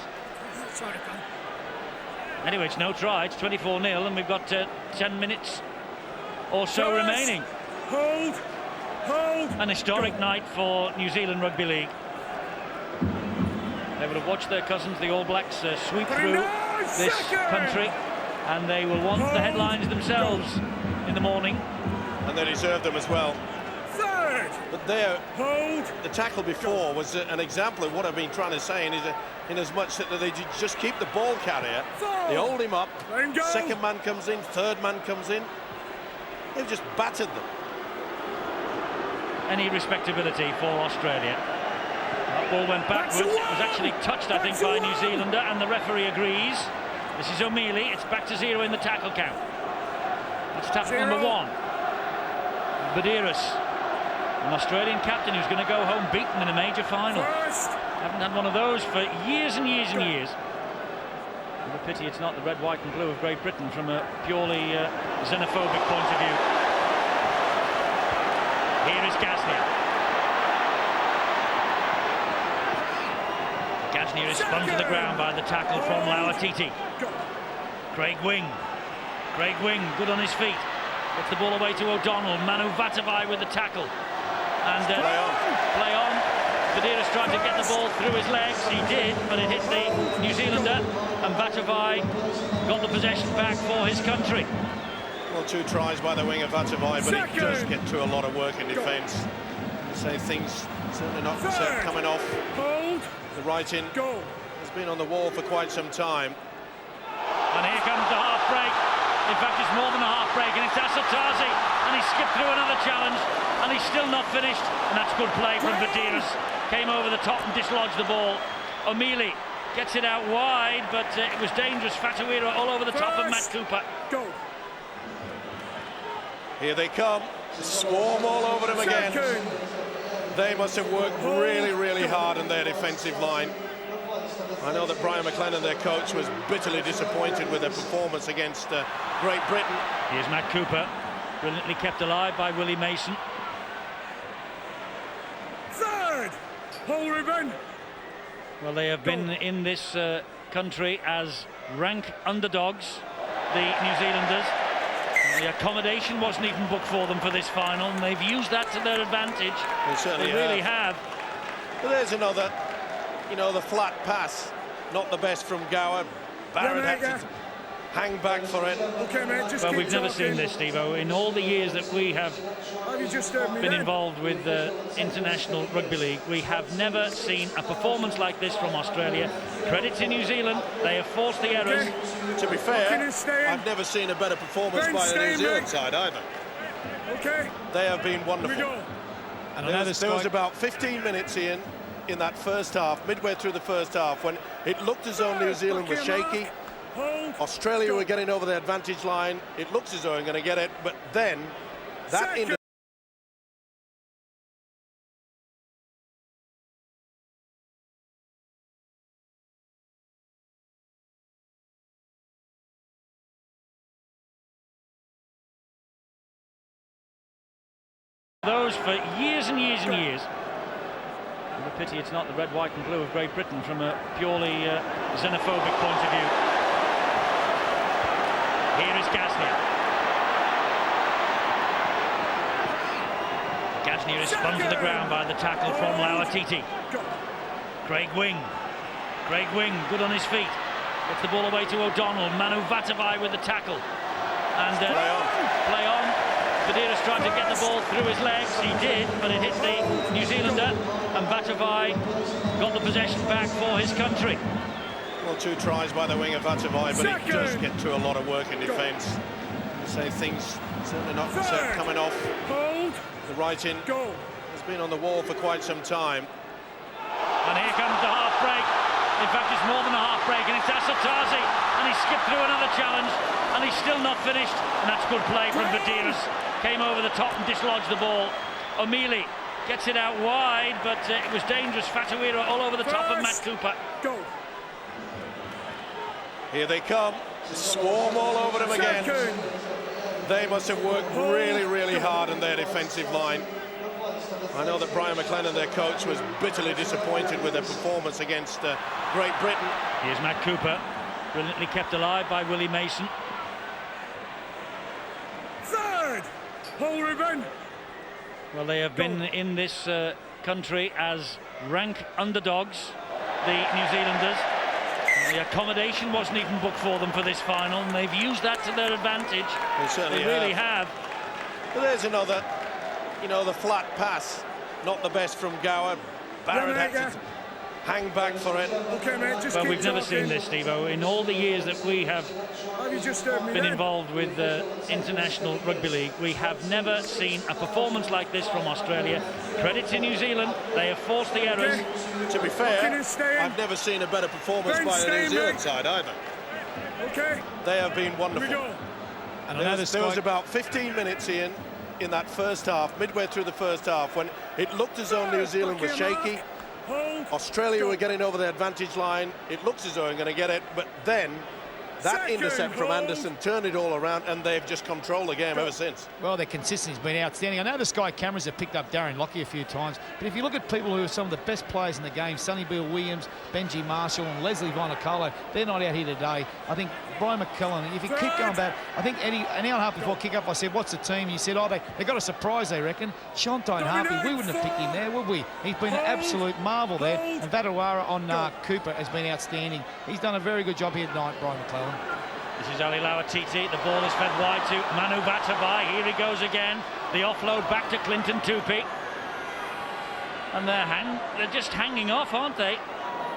Anyway, it's no try. It's 24-0, and we've got 10 minutes or so remaining. Hold. An historic night for New Zealand Rugby League. They will have watched their cousins, the All Blacks, sweep through this country, and they will want the headlines themselves in the morning. And they deserve them as well. But there, the tackle before was an example of what I've been trying to say, in as much that they just keep the ball carrier, they hold him up, second man comes in, third man comes in, they've just battered them. Any respectability for Australia. That ball went backwards, it was actually touched, I think, by a New Zealander, and the referee agrees. This is O'Mealy, it's back to 0 in the tackle count. That's tackle number 1. Badiris. An Australian captain who's going to go home beaten in a major final. Haven't had one of those for years and years and years. And a pity it's not the red, white and blue of Great Britain from a purely xenophobic point of view. Here is Gasnier. Gajner is spun to the ground by the tackle from Lauatiti. Craig Wing, good on his feet. Gets the ball away to O'Donnell. Manu Vatavai with the tackle. And play on. Badira's trying to get the ball through his legs. He did, but it hit the New Zealander. And Vatavai got the possession back for his country. Well, 2 tries by the winger Vatavai, but he does get to a lot of work in defence. Say things certainly not coming off. The writing has been on the wall for quite some time. And here comes the half break. In fact, it's more than a half break, and it's Asatazi, and he skipped through another challenge, and he's still not finished, and that's good play from Badiras. Came over the top and dislodged the ball. O'Mealy gets it out wide, but it was dangerous. Fatawira all over the top of Matt Cooper. Here they come. Swarm all over him again. They must have worked really, really hard on their defensive line. I know that Brian McLennan, their coach, was bitterly disappointed with their performance against Great Britain. Here's Matt Cooper, brilliantly kept alive by Willie Mason. Third, whole ribbon. Well, they have been in this country as rank underdogs, the New Zealanders. The accommodation wasn't even booked for them for this final, and they've used that to their advantage. They certainly really have. But there's another, you know, the flat pass, not the best from Gower. Barrett had to hang back for it. Okay, mate, just well, keep we've never talking. seen this, Steve-O. In all the years that we have been involved with international rugby league, we have never seen a performance like this from Australia. Credit to New Zealand, they have forced the errors. To be fair, I've never seen a better performance by the New Zealand side either. Okay. They have been wonderful. And there was about 15 minutes in that first half, midway through the first half, when it looked as though New Zealand was shaky. Australia were getting over the advantage line. It looks as though they're going to get it, but then that those for years and years and years. And a pity it's not the red, white and blue of Great Britain from a purely xenophobic point of view. Here is Gajner. Gajner is spun to the ground by the tackle from Lauatiti. Craig Wing, good on his feet. Gets the ball away to O'Donnell. Manu Vatavai with the tackle. And play on. Badira's trying to get the ball through his legs. He did, but it hit the New Zealander. And Vatavai got the possession back for his country. Well, 2 tries by the winger Vatavai, but he does get to a lot of work in defence. Say things certainly not coming off. The writing has been on the wall for quite some time. And here comes the half break. In fact, it's more than a half break, and it's Asatazi, and he skipped through another challenge, and he's still not finished, and that's good play from Badiras. Came over the top and dislodged the ball. O'Mealy gets it out wide, but it was dangerous. Fatawira all over the top of Matt Cooper. Here they come. Swarm all over him again. They must have worked really, really hard on their defensive line. I know that Brian McLennan, their coach, was bitterly disappointed with their performance against Great Britain. Here's Matt Cooper, brilliantly kept alive by Willie Mason. Third, whole ribbon. Well, they have been in this country as rank underdogs, the New Zealanders. The accommodation wasn't even booked for them for this final, and they've used that to their advantage. They certainly really have. But there's another, you know, the flat pass, not the best from Gower. Barrett had to hang back for it. Okay, mate, just well, we've never seen this, Steve-O. In all the years that we have been involved with international rugby league, we have never seen a performance like this from Australia. Credit to New Zealand, they have forced the errors. To be fair, I've never seen a better performance by the New Zealand side either. Okay. They have been wonderful. And there was about 15 minutes in that first half, midway through the first half, when it looked as though New Zealand was shaky. Australia were getting over the advantage line. It looks as though they're going to get it, but then That intercept from Anderson turned it all around, and they've just controlled the game ever since. Well, their consistency's been outstanding. I know the Sky cameras have picked up Darren Lockyer a few times, but if you look at people who are some of the best players in the game, Sonny Bill Williams, Benji Marshall and Leslie Vonacolo, they're not out here today. I think Brian McClellan, if you keep going back, I think an hour and a half before kick-off I said, what's the team? You said, oh, they got a surprise, they reckon. Shantine Harvey, we wouldn't have picked him there, would we? He's been an absolute marvel there. And Vadawara on Cooper has been outstanding. He's done a very good job here tonight, Brian McClellan. This is Ali Lauatiti. The ball is fed wide to Manu Batabai. Here he goes again. The offload back to Clinton Tupi. And they're just hanging off, aren't they?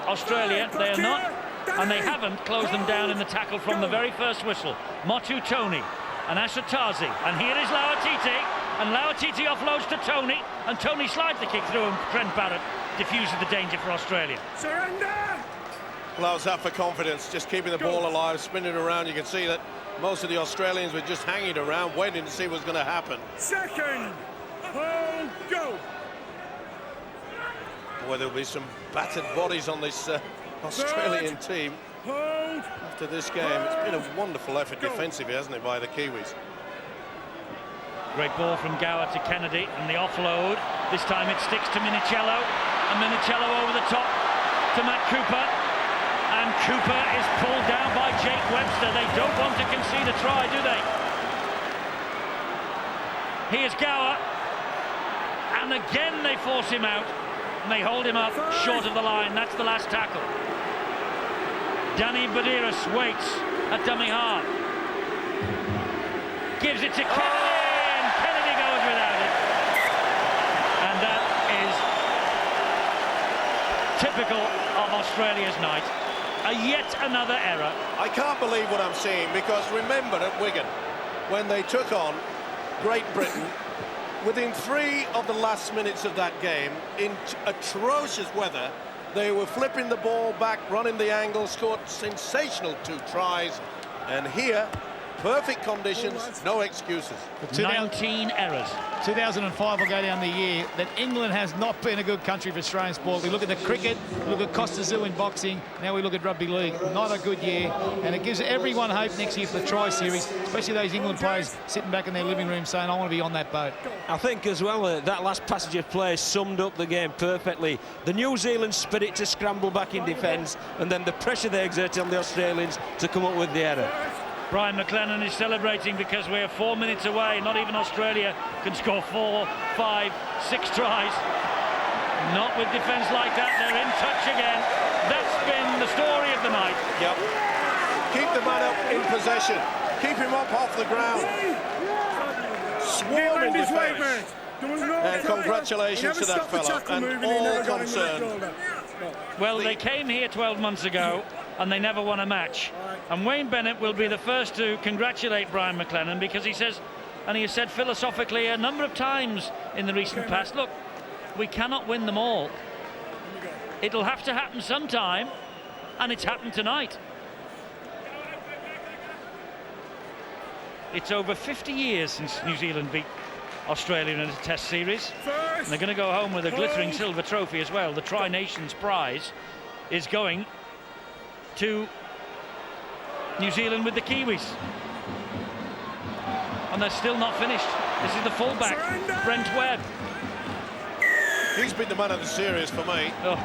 Australia, they are not. And they haven't closed them down in the tackle from the very first whistle. Motu Tony and Ashatazi. And here is Lauatiti. And Lauatiti offloads to Tony. And Tony slides the kick through, and Trent Barrett diffuses the danger for Australia. Surrender! Allows that for confidence, just keeping the ball alive, spinning around. You can see that most of the Australians were just hanging around, waiting to see what's going to happen. Second, hold, go. Boy, there'll be some battered bodies on this Australian team after this game. It's been a wonderful effort defensively, hasn't it, by the Kiwis? Great ball from Gower to Kennedy, and the offload. This time it sticks to Minicello, and Minicello over the top to Matt Cooper. And Cooper is pulled down by Jake Webster. They don't want to concede a try, do they? Here's Gower. And again they force him out. And they hold him up short of the line. That's the last tackle. Danny Badiris waits at dummy half. Gives it to Kennedy, and Kennedy goes without it. And that is typical of Australia's night. Yet another error. I can't believe what I'm seeing, because remember at Wigan, when they took on Great Britain, within 3 of the last minutes of that game, in atrocious weather, they were flipping the ball back, running the angle, scored sensational 2 tries, and here, perfect conditions, no excuses. 19 errors. 2005 will go down the year that England has not been a good country for Australian sport. We look at the cricket, we look at Costa Zoo in boxing, now we look at rugby league. Not a good year, and it gives everyone hope next year for the Tri-Series, especially those England players sitting back in their living room saying, I want to be on that boat. I think as well that last passage of play summed up the game perfectly. The New Zealand spirit to scramble back in defence, and then the pressure they exerted on the Australians to come up with the error. Brian McClellan is celebrating because we're 4 minutes away. Not even Australia can score 4, 5, 6 tries. Not with defence like that. They're in touch again. That's been the story of the night. Yep. Keep the man up in possession. Keep him up off the ground. Swarming defence. And congratulations to that fellow and all concerned. Well, they came here 12 months ago and they never won a match. And Wayne Bennett will be the first to congratulate Brian McClellan, because he says, and he has said philosophically a number of times in the recent past, look, we cannot win them all. It'll have to happen sometime, and it's happened tonight. It's over 50 years since New Zealand beat Australia in a Test series, and they're going to go home with a glittering silver trophy as well. The Trinations prize is going to New Zealand with the Kiwis, and they're still not finished. This is the fullback, Brent Webb. He's been the man of the series for me. Oh.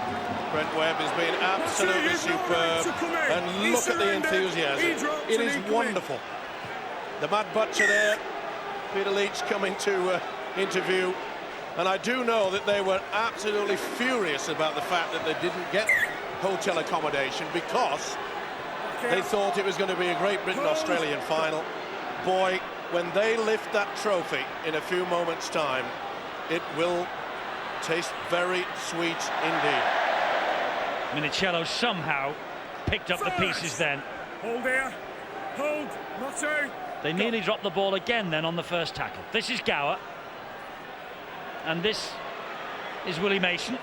Brent Webb has been absolutely superb, and look at the enthusiasm. It is wonderful. The Mad Butcher there, Peter Leach coming to interview, and I do know that they were absolutely furious about the fact that they didn't get hotel accommodation because they thought it was going to be a Great Britain-Australian final. Boy, when they lift that trophy in a few moments' time, it will taste very sweet indeed. Minicello somehow picked up the pieces then. Hold there. Hold. Motto. They nearly dropped the ball again then on the first tackle. This is Gower. And this is Willie Mason.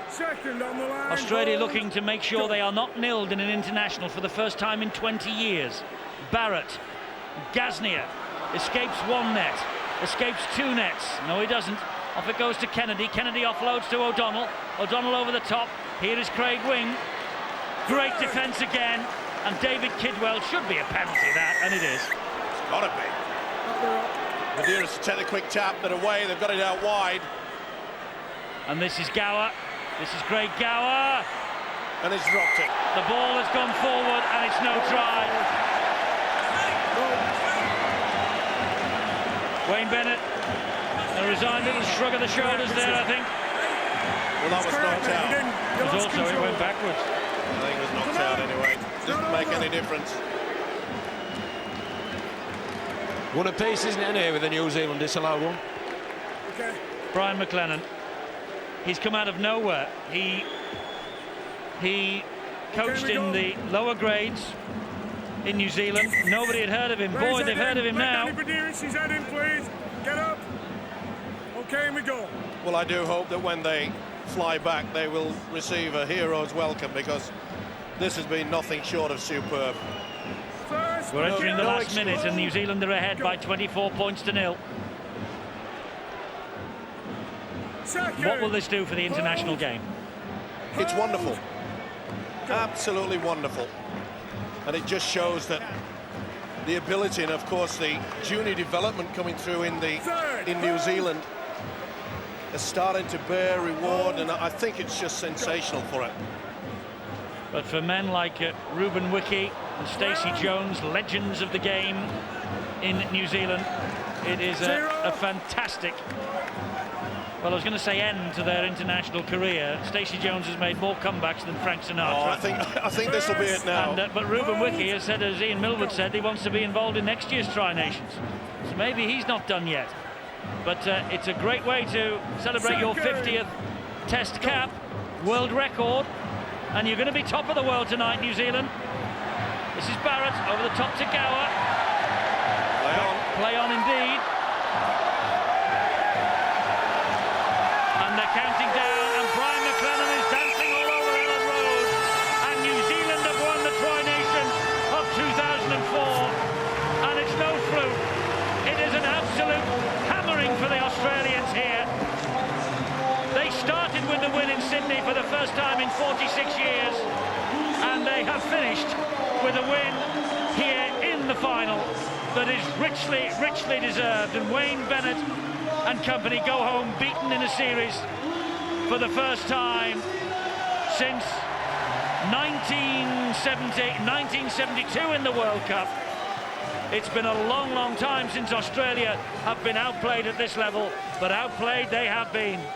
Second on the line. Australia looking to make sure they are not nilled in an international for the first time in 20 years. Barrett. Gaznia escapes 1 net. Escapes 2 nets. No, he doesn't. Off it goes to Kennedy. Kennedy offloads to O'Donnell. O'Donnell over the top. Here is Craig Wing. Great defence again. and David Kidwell should be a penalty, that, and it is. It's got to be. Madeira's to take the quick tap, but away, they've got it out wide. And this is Gower. This is Craig Gower. And he's dropped it. The ball has gone forward, and it's no try. Wayne Bennett, a resigned little shrug of the shoulders there, I think. Well, that was knocked out. It was also, it went backwards. I think it was knocked out anyway. Doesn't make any difference. One apiece, isn't it, anyway, with the New Zealand disallowed one? Okay. Brian McLennan. He's come out of nowhere. He coached in the lower grades in New Zealand. Nobody had heard of him. Boy, they've heard of him now. His head in, please. Get up. Okay, we go. Well, I do hope that when they fly back, they will receive a hero's welcome, because this has been nothing short of superb. We're entering the last minute, and New Zealand are ahead by 24 points to 0. What will this do for the international game? It's wonderful. Absolutely wonderful. And it just shows that the ability, and of course the junior development coming through in New Zealand, is starting to bear reward, and I think it's just sensational for it. But for men like Ruben Wiki and Stacey Jones, legends of the game in New Zealand, it is a fantastic, well, I was going to say end to their international career. Stacey Jones has made more comebacks than Frank Sinatra. Oh, I think this will be it now. And, but Ruben Wiki has said, as Ian Millwood said, he wants to be involved in next year's Tri-Nations. So maybe he's not done yet. But it's a great way to celebrate your 50th Test cap, world record, and you're going to be top of the world tonight, New Zealand. This is Barrett over the top to Gower. Play on indeed. And they're counting down, and Brian McLennan is dancing all over Ellen Road. And New Zealand have won the Tri-Nation of 2004. And it's no fluke. It is an absolute hammering for the Australians here. They started with the win in Sydney for the first time in 46 years. And they have finished with a win here in the final that is richly, richly deserved. And Wayne Bennett and company go home beaten in a series for the first time since 1972 in the World Cup. It's been a long, long time since Australia have been outplayed at this level, but outplayed they have been.